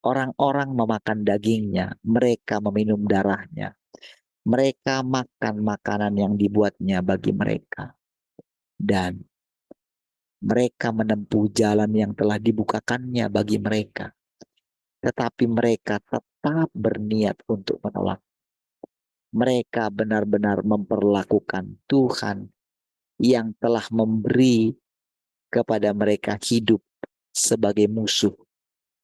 Orang-orang memakan dagingnya, mereka meminum darahnya. Mereka makan makanan yang dibuatnya bagi mereka. Dan mereka menempuh jalan yang telah dibukakannya bagi mereka. Tetapi mereka tetap berniat untuk menolak. Mereka benar-benar memperlakukan Tuhan yang telah memberi kepada mereka hidup sebagai musuh.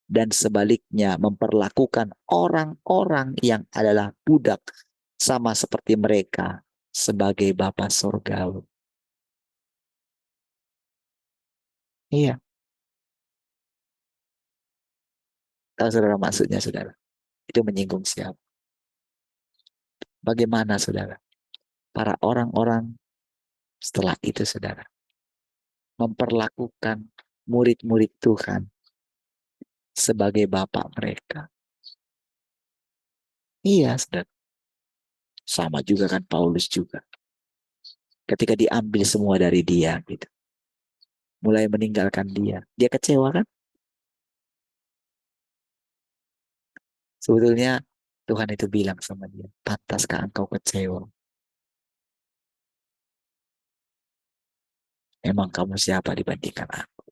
Dan sebaliknya memperlakukan orang-orang yang adalah budak sama seperti mereka sebagai Bapa Surgawi. Iya, tahu saudara maksudnya saudara? Itu menyinggung siapa? Bagaimana saudara? Para orang-orang setelah itu saudara memperlakukan murid-murid Tuhan sebagai bapak mereka. Iya, saudara. Sama juga kan Paulus juga. Ketika diambil semua dari dia gitu. Mulai meninggalkan dia. Dia kecewa kan? Sebetulnya Tuhan itu bilang sama dia, pantaskah engkau kecewa? Emang kamu siapa dibandingkan aku?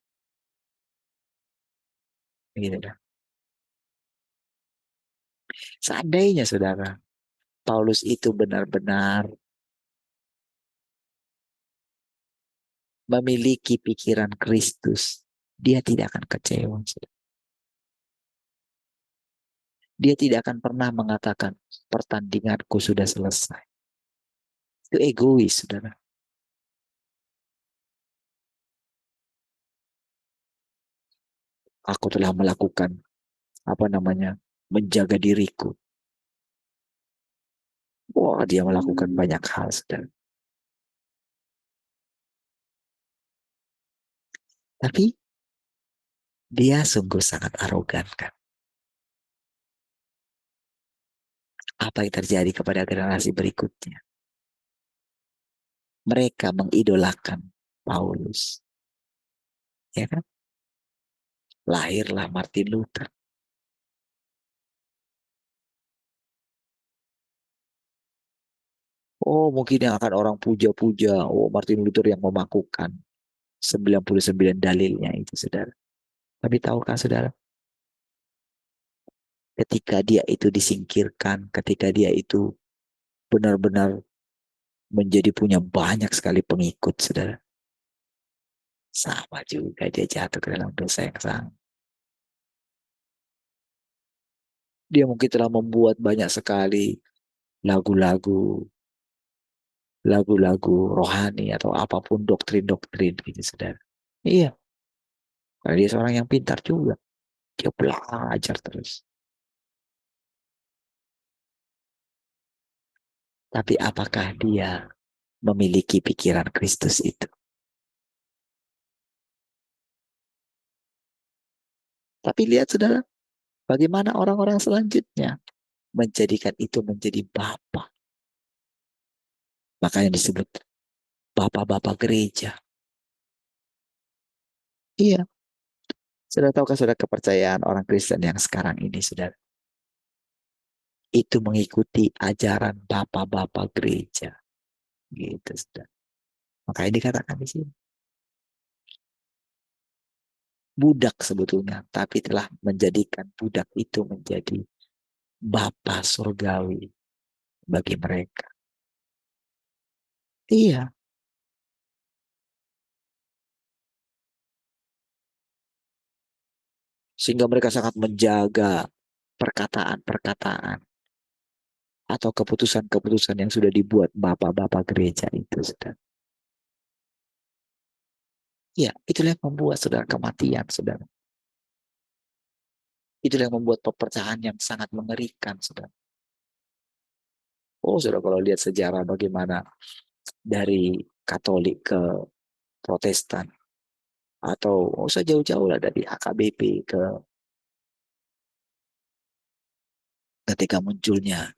Gitu kan? Seandainya saudara, Paulus itu benar-benar memiliki pikiran Kristus, dia tidak akan kecewa. Saudara. Dia tidak akan pernah mengatakan pertandinganku sudah selesai. Itu egois, saudara. Aku telah melakukan menjaga diriku. Wah, dia melakukan banyak hal, saudara. Tapi dia sungguh sangat arogan kan. Apa yang terjadi kepada generasi berikutnya? Mereka mengidolakan Paulus. Ya kan? Lahirlah Martin Luther. Oh, mungkin yang akan orang puja-puja. Oh, Martin Luther yang memakukan 99 dalilnya itu, saudara. Tapi tahukah, saudara? Ketika dia itu disingkirkan, ketika dia itu benar-benar menjadi punya banyak sekali pengikut, saudara. Sama juga dia jatuh ke dalam dosa yang sama. Dia mungkin telah membuat banyak sekali lagu-lagu rohani atau apapun doktrin-doktrin gitu, saudara. Iya, karena dia seorang yang pintar juga. Dia belajar terus. Tapi apakah dia memiliki pikiran Kristus itu? Tapi lihat saudara, bagaimana orang-orang selanjutnya menjadikan itu menjadi Bapa. Makanya disebut Bapak-Bapak gereja. Iya. Sudah tahukah saudara kepercayaan orang Kristen yang sekarang ini, saudara? Itu mengikuti ajaran Bapak-Bapak gereja. Gitu, saudara. Makanya dikatakan di sini. Budak sebetulnya, tapi telah menjadikan budak itu menjadi Bapa surgawi bagi mereka. Iya. Sehingga mereka sangat menjaga perkataan-perkataan atau keputusan-keputusan yang sudah dibuat bapak-bapak gereja itu, saudara. Ya, itulah yang membuat saudara kematian, saudara. Itulah yang membuat pepecahan yang sangat mengerikan, saudara. Oh, saudara, kalau lihat sejarah bagaimana dari Katolik ke Protestan, atau usah jauh-jauh lah dari AKBP ke ketika munculnya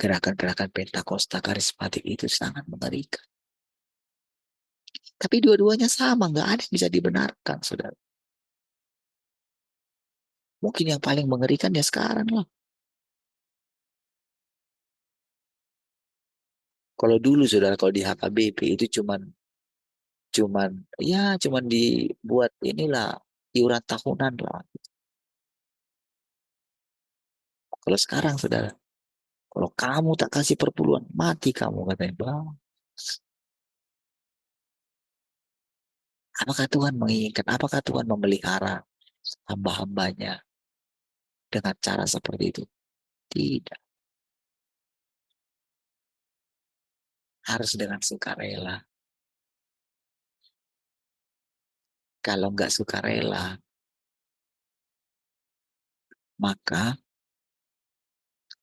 gerakan-gerakan Pentakosta karismatik itu sangat mengerikan. Tapi dua-duanya sama, nggak ada yang bisa dibenarkan, saudara. Mungkin yang paling mengerikan ya sekarang lah. Kalau dulu saudara, kalau di HKBP itu cuman cuman dibuat inilah iuran tahunan lah. Kalau sekarang saudara, kalau kamu tak kasih perpuluhan, mati kamu katanya. Bang, apakah Tuhan menginginkan? Apakah Tuhan memelihara hamba-hambanya dengan cara seperti itu? Tidak. Harus dengan sukarela. Kalau nggak sukarela, maka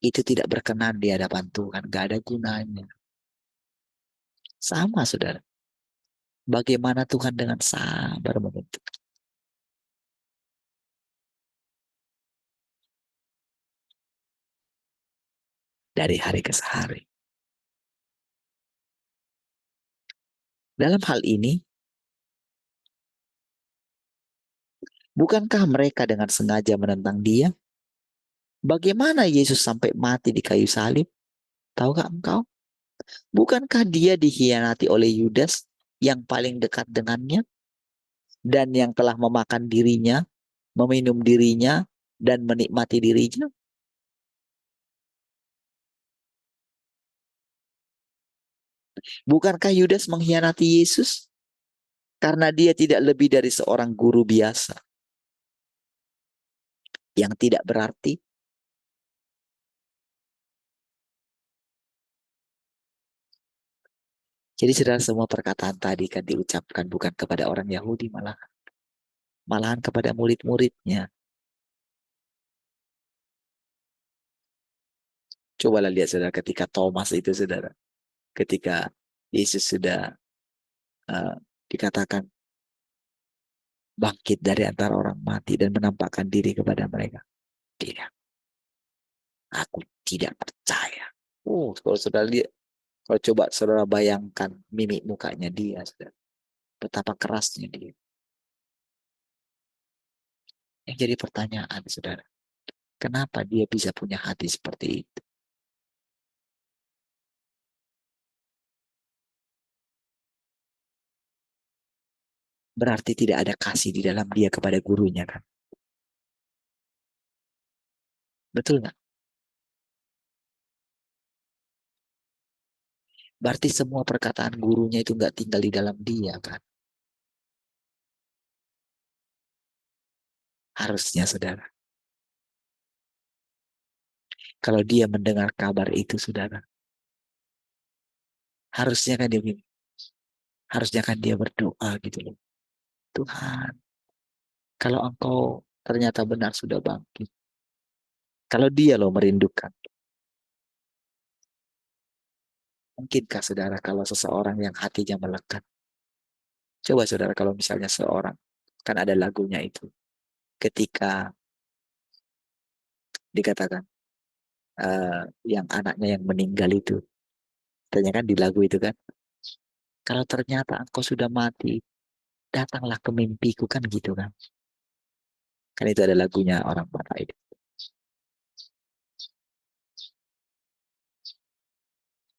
itu tidak berkenan di hadapan Tuhan. Nggak ada gunanya. Sama saudara. Bagaimana Tuhan dengan sabar menuntut. Dari hari ke hari. Dalam hal ini, bukankah mereka dengan sengaja menentang dia? Bagaimana Yesus sampai mati di kayu salib? Tahukah engkau? Bukankah dia dikhianati oleh Yudas yang paling dekat dengannya dan yang telah memakan dirinya, meminum dirinya, dan menikmati dirinya? Bukankah Yudas mengkhianati Yesus karena dia tidak lebih dari seorang guru biasa yang tidak berarti? Jadi saudara, semua perkataan tadi kan diucapkan bukan kepada orang Yahudi, malahan kepada murid-muridnya. Cobalah lihat saudara, ketika Thomas itu saudara, ketika Yesus sudah uh, dikatakan bangkit dari antara orang mati dan menampakkan diri kepada mereka. Tidak, aku tidak percaya. Kalau saudara lihat, kalau coba saudara bayangkan mimik mukanya dia, saudara, betapa kerasnya dia. Yang jadi pertanyaan, saudara, kenapa dia bisa punya hati seperti itu? Berarti tidak ada kasih di dalam dia kepada gurunya, kan? Betul nggak? Berarti semua perkataan gurunya itu nggak tinggal di dalam dia, kan? Harusnya, saudara. Kalau dia mendengar kabar itu, saudara, harusnya kan dia berdoa gitu loh. Tuhan, kalau engkau ternyata benar sudah bangkit. Kalau dia loh merindukan. Mungkinkah saudara kalau seseorang yang hatinya melekat. Coba saudara kalau misalnya seorang, kan ada lagunya itu. Ketika dikatakan yang anaknya yang meninggal itu. Tanya kan di lagu itu kan. Kalau ternyata engkau sudah mati, datanglah ke mimpiku, kan gitu kan. Kan itu ada lagunya orang Batak itu.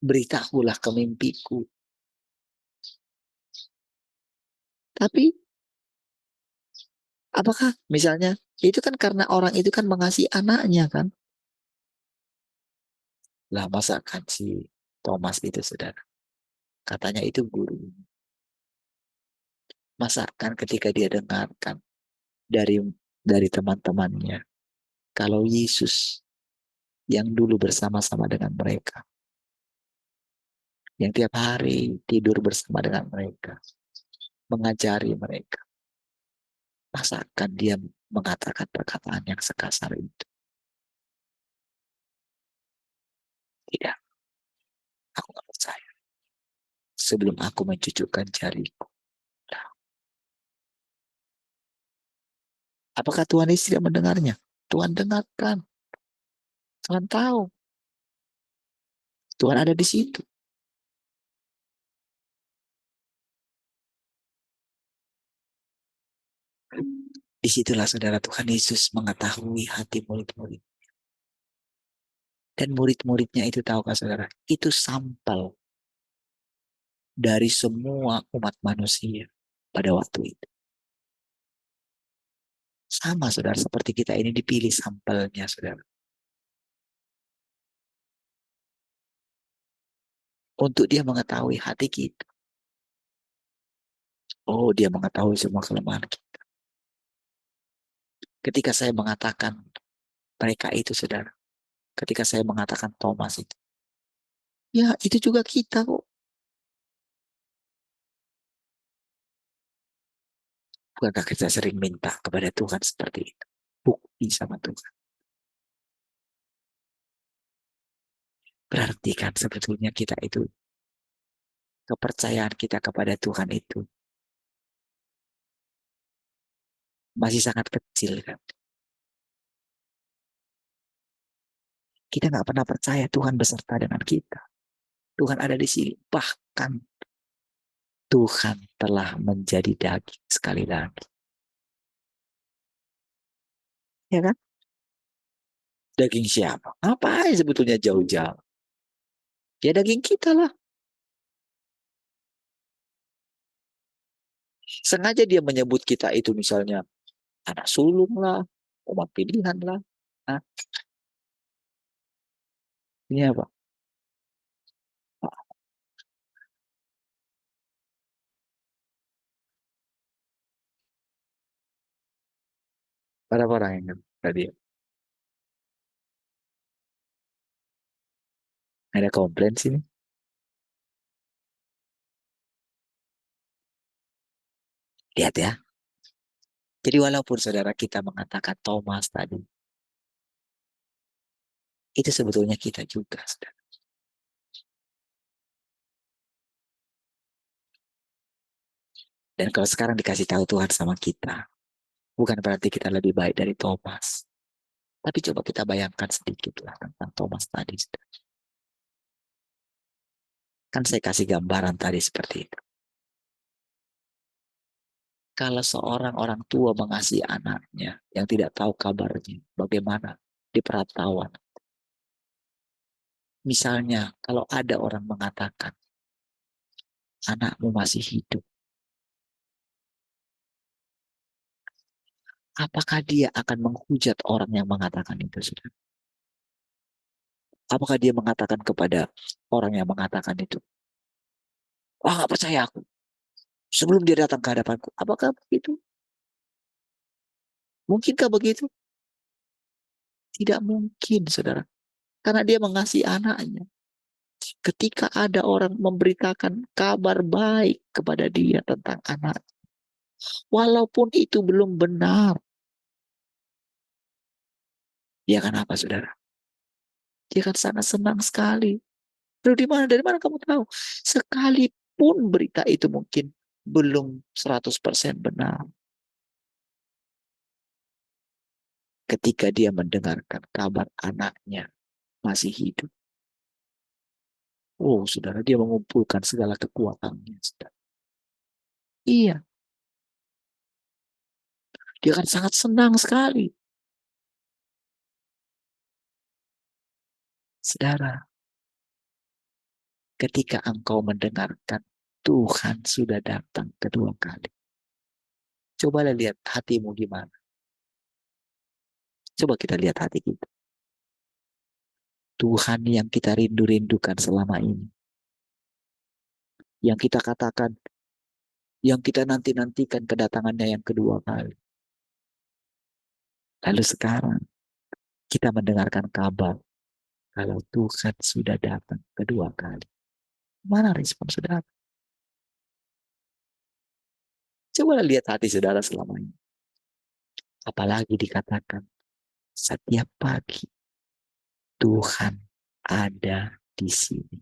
Beritahulah ke mimpiku. Tapi apakah misalnya itu kan karena orang itu kan mengasihi anaknya kan. Lah masakan si Thomas itu saudara. Katanya itu guru. Masakan ketika dia dengarkan dari teman-temannya. Kalau Yesus yang dulu bersama-sama dengan mereka. Yang tiap hari tidur bersama dengan mereka. Mengajari mereka. Masakan dia mengatakan perkataan yang sekasar itu. Tidak, aku gak percaya. Sebelum aku mencucukkan jariku. Nah, apakah Tuhan Yesus tidak mendengarnya? Tuhan dengarkan. Tuhan tahu. Tuhan ada di situ. Disitulah saudara Tuhan Yesus mengetahui hati murid-murid. Dan murid-muridnya itu tahukah saudara, itu sampel dari semua umat manusia pada waktu itu. Sama saudara, seperti kita ini dipilih sampelnya saudara. Untuk dia mengetahui hati kita. Oh, dia mengetahui semua kelemahan kita. Ketika saya mengatakan mereka itu saudara, ketika saya mengatakan Thomas itu, ya itu juga kita kok. Bukankah kita sering minta kepada Tuhan seperti itu? Bukti sama Tuhan. Berarti kan sebetulnya kita itu, kepercayaan kita kepada Tuhan itu masih sangat kecil kan. Kita nggak pernah percaya Tuhan beserta dengan kita. Tuhan ada di sini. Bahkan Tuhan telah menjadi daging sekali lagi. Ya kan? Daging siapa? Ngapain sebetulnya jauh-jauh? Ya daging kita lah. Sengaja dia menyebut kita itu misalnya anak sulung lah, umat pilihan lah. Nah, ini apa? Berapa orang yang tadi ada komplain sini? Lihat ya. Jadi walaupun saudara kita mengatakan Thomas tadi, itu sebetulnya kita juga, saudara. Dan kalau sekarang dikasih tahu Tuhan sama kita, bukan berarti kita lebih baik dari Thomas. Tapi coba kita bayangkan sedikit lah tentang Thomas tadi. Saudara. Kan saya kasih gambaran tadi seperti itu. Kalau seorang orang tua mengasihi anaknya yang tidak tahu kabarnya, bagaimana di perantauan. Misalnya, kalau ada orang mengatakan, anakmu masih hidup, apakah dia akan menghujat orang yang mengatakan itu? Saudara? Apakah dia mengatakan kepada orang yang mengatakan itu, wah gak percaya aku, sebelum dia datang ke hadapanku? Apakah begitu? Mungkinkah begitu? Tidak mungkin, saudara. Karena dia mengasihi anaknya. Ketika ada orang memberitakan kabar baik kepada dia tentang anak, walaupun itu belum benar, dia akan apa, saudara? Dia akan sangat senang sekali. Lalu dari mana kamu tahu? Sekalipun berita itu mungkin belum 100% benar. Ketika dia mendengarkan kabar anaknya masih hidup. Oh, saudara, dia mengumpulkan segala kekuatannya. Saudara. Iya, dia akan sangat senang sekali. Saudara, ketika engkau mendengarkan Tuhan sudah datang kedua kali. Cobalah lihat hatimu gimana. Coba kita lihat hati kita. Tuhan yang kita rindu-rindukan selama ini. Yang kita katakan, yang kita nanti-nantikan kedatangannya yang kedua kali. Lalu sekarang kita mendengarkan kabar kalau Tuhan sudah datang kedua kali. Mana respon saudara? Coba lihat hati saudara selama ini. Apalagi dikatakan setiap pagi Tuhan ada di sini.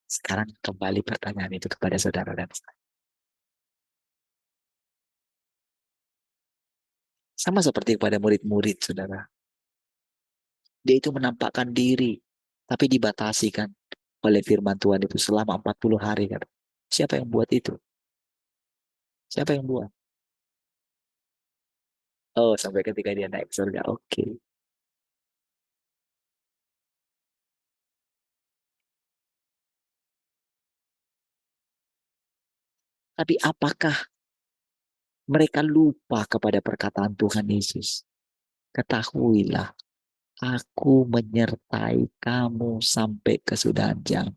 Sekarang kembali pertanyaan itu kepada saudara dan saya. Sama seperti kepada murid-murid saudara. Dia itu menampakkan diri, tapi dibatasi kan oleh firman Tuhan itu selama 40 hari. Kan? Siapa yang buat itu? Siapa yang buat? Oh, sampai ketika dia naik surga. Oke. Tapi apakah mereka lupa kepada perkataan Tuhan Yesus? Ketahuilah, aku menyertai kamu sampai kesudahan zaman.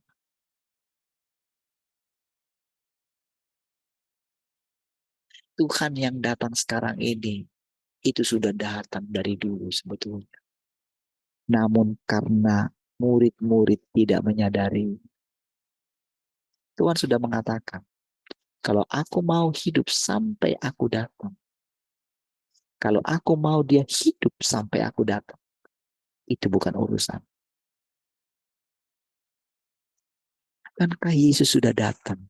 Tuhan yang datang sekarang ini, itu sudah datang dari dulu sebetulnya. Namun karena murid-murid tidak menyadari, Tuhan sudah mengatakan, kalau aku mau hidup sampai aku datang, kalau aku mau dia hidup sampai aku datang, itu bukan urusan. Akankah Yesus sudah datang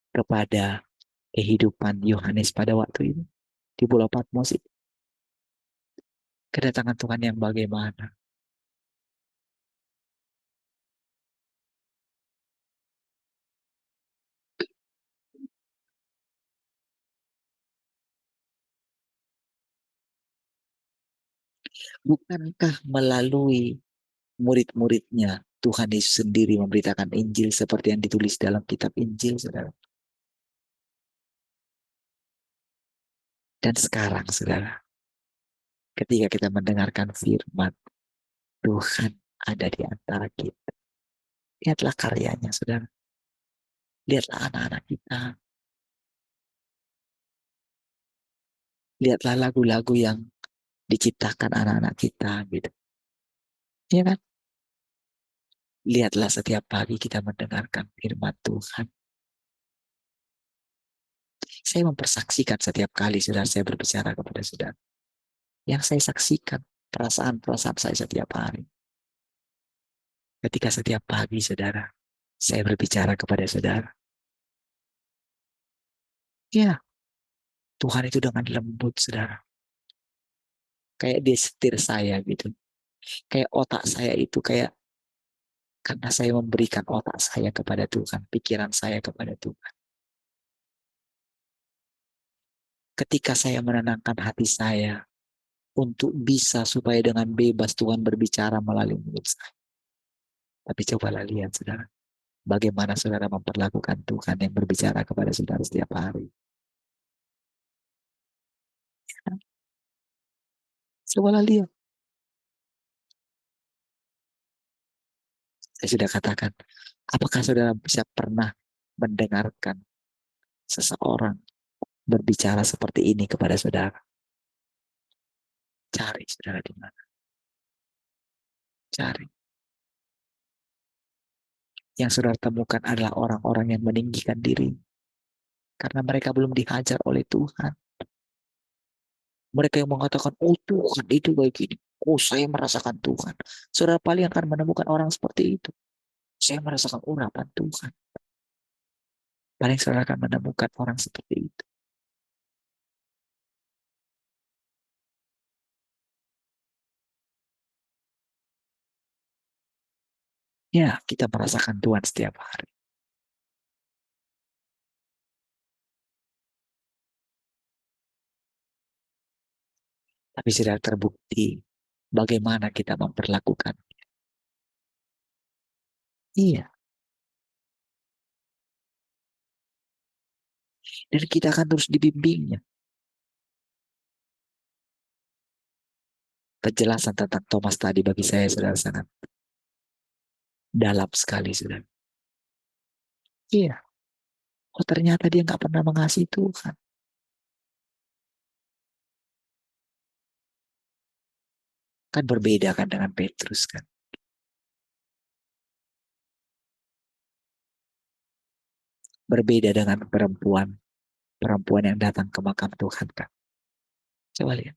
kepada kehidupan Yohanes pada waktu itu di Pulau Patmos itu? Kedatangan Tuhan yang bagaimana? Bukankah melalui murid-muridnya Tuhan Yesus sendiri memberitakan Injil seperti yang ditulis dalam kitab Injil, saudara? Dan sekarang, saudara, ketika kita mendengarkan firman Tuhan ada di antara kita, lihatlah karyanya, saudara. Lihatlah anak-anak kita. Lihatlah lagu-lagu yang diciptakan anak-anak kita, gitu. Ya kan? Lihatlah setiap pagi kita mendengarkan firman Tuhan. Saya mempersaksikan setiap kali saudara saya berbicara kepada saudara. Yang saya saksikan perasaan-perasaan saya setiap hari. Ketika setiap pagi saudara, saya berbicara kepada saudara. Ya, Tuhan itu dengan lembut saudara. Kayak dia setir saya gitu. Kayak otak saya itu kayak karena saya memberikan otak saya kepada Tuhan, pikiran saya kepada Tuhan. Ketika saya menenangkan hati saya untuk bisa supaya dengan bebas Tuhan berbicara melalui mulut saya. Tapi cobalah lihat saudara, bagaimana saudara memperlakukan Tuhan yang berbicara kepada saudara setiap hari. Cobalah lihat. Saya sudah katakan, apakah saudara bisa pernah mendengarkan seseorang berbicara seperti ini kepada saudara? Cari saudara di mana? Cari. Yang saudara temukan adalah orang-orang yang meninggikan diri. Karena mereka belum dihajar oleh Tuhan. Mereka yang mengatakan, oh Tuhan itu kayak gini. Oh saya merasakan Tuhan. Saudara paling akan menemukan orang seperti itu. Saya merasakan urapan Tuhan. Paling saudara akan menemukan orang seperti itu. Ya, kita merasakan Tuhan setiap hari. Tapi sudah terbukti bagaimana kita memperlakukan. Iya. Dan kita akan terus dibimbingnya. Penjelasan tentang Thomas tadi bagi saya sudah sangat dalam sekali sudah. Iya. Oh ternyata dia nggak pernah mengasihi Tuhan. Kan berbeda kan dengan Petrus kan. Berbeda dengan perempuan yang datang ke makam Tuhan kan. Coba lihat.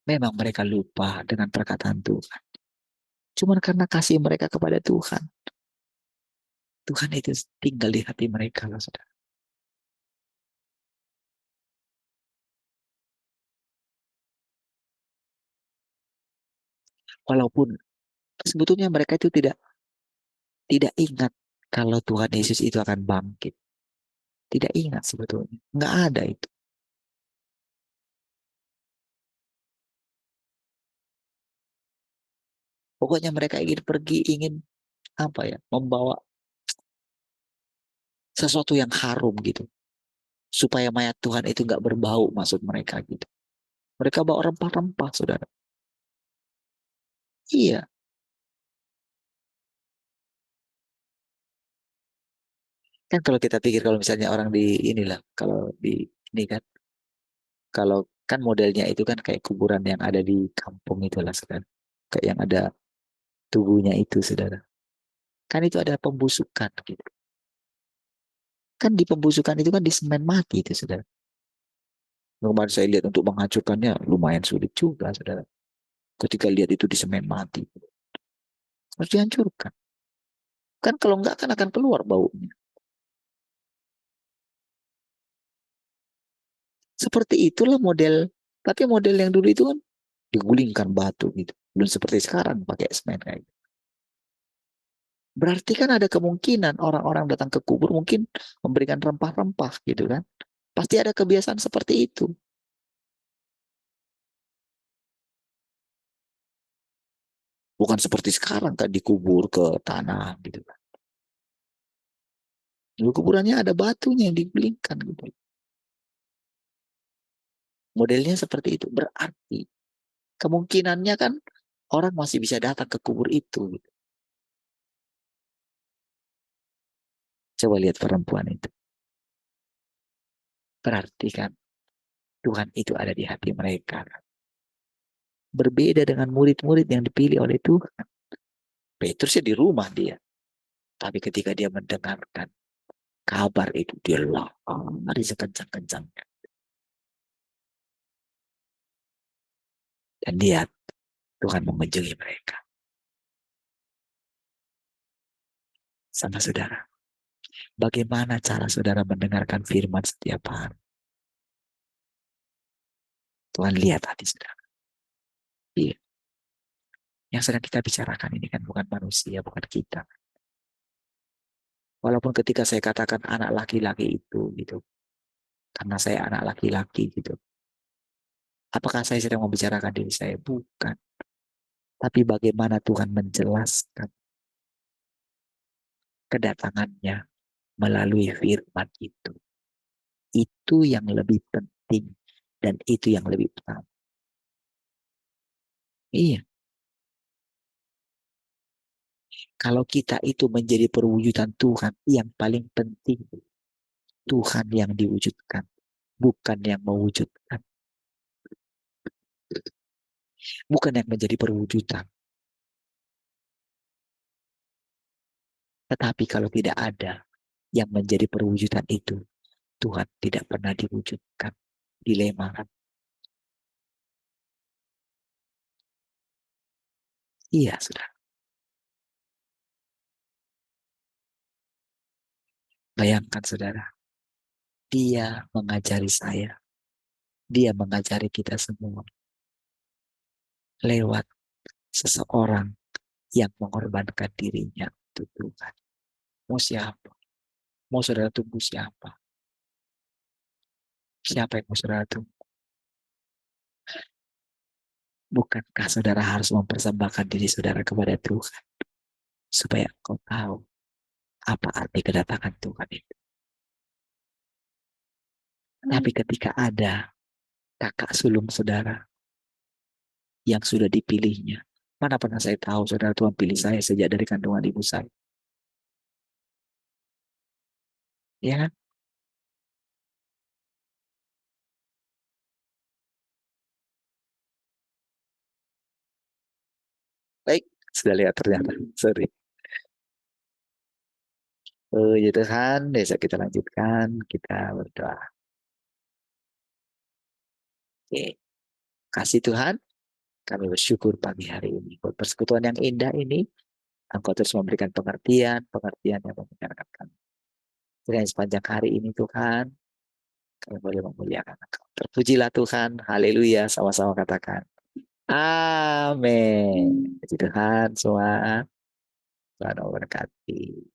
Memang mereka lupa dengan perkataan Tuhan. Cuman karena kasih mereka kepada Tuhan. Tuhan itu tinggal di hati mereka loh saudara. Walaupun sebetulnya mereka itu tidak ingat kalau Tuhan Yesus itu akan bangkit. Tidak ingat sebetulnya. Nggak ada itu. Pokoknya mereka ingin pergi, ingin apa ya, membawa sesuatu yang harum gitu. Supaya mayat Tuhan itu nggak berbau, maksud mereka gitu. Mereka bawa rempah-rempah, saudara. Iya, kan kalau kita pikir kalau misalnya orang di inilah, kalau di ini kan, kalau kan modelnya itu kan kayak kuburan yang ada di kampung itulah, saudara. Kayak yang ada tubuhnya itu, saudara. Kan itu ada pembusukan gitu. Kan di pembusukan itu kan di semen mati itu, saudara. Kemarin saya lihat untuk menghancurkannya lumayan sulit juga, saudara. Ketika lihat itu di semen mati, harus dihancurkan. Kan kalau enggak kan akan keluar baunya. Seperti itulah model, tapi model yang dulu itu kan digulingkan batu gitu. Belum seperti sekarang pakai semen kayak gitu. Berarti kan ada kemungkinan orang-orang datang ke kubur mungkin memberikan rempah-rempah gitu kan. Pasti ada kebiasaan seperti itu. Bukan seperti sekarang kan dikubur ke tanah gitu kan. Dulu kuburannya ada batunya yang digulingkan gitu. Modelnya seperti itu. Berarti kemungkinannya kan orang masih bisa datang ke kubur itu gitu. Coba lihat perempuan itu. Berarti kan Tuhan itu ada di hati mereka. Berbeda dengan murid-murid yang dipilih oleh Tuhan. Petrus ya di rumah dia. Tapi ketika dia mendengarkan kabar itu, dia lari sekencang-kencangnya. Dan lihat, Tuhan mengunjungi mereka. Sama saudara. Bagaimana cara saudara mendengarkan firman setiap hari? Tuhan lihat hati saudara. Iya. Yang sedang kita bicarakan ini kan bukan manusia, bukan kita. Walaupun ketika saya katakan anak laki-laki itu gitu, karena saya anak laki-laki gitu. Apakah saya sedang membicarakan diri saya? Bukan. Tapi bagaimana Tuhan menjelaskan kedatangannya melalui firman itu. Itu yang lebih penting dan itu yang lebih utama. Iya. Kalau kita itu menjadi perwujudan Tuhan, yang paling penting Tuhan yang diwujudkan, bukan yang mewujudkan. Bukan yang menjadi perwujudan. Tetapi kalau tidak ada yang menjadi perwujudan itu, Tuhan tidak pernah diwujudkan. Dilema kan? Iya, sudah. Bayangkan, saudara. Dia mengajari saya. Dia mengajari kita semua. Lewat seseorang yang mengorbankan dirinya untuk Tuhan. Mau siapa? Mau saudara tunggu siapa? Siapa yang mau saudara tunggu? Bukankah saudara harus mempersembahkan diri saudara kepada Tuhan? Supaya engkau tahu apa arti kedatangan Tuhan itu. Tapi ketika ada kakak sulung saudara yang sudah dipilihnya, mana pernah saya tahu saudara Tuhan pilih saya sejak dari kandungan ibu saya. Ya kan? Baik, sudah lihat ternyata. Sorry. Ya Tuhan, besok kita lanjutkan. Kita berdoa. Oke. Kasih Tuhan, kami bersyukur pagi hari ini. Buat persekutuan yang indah ini, Engkau terus memberikan pengertian, pengertian yang menyenangkan kami. Dan sepanjang hari ini Tuhan, kami boleh memuliakan Engkau. Terpujilah Tuhan, haleluya, sama-sama katakan. Amin. Puji Tuhan semua. Tuhan memberkati.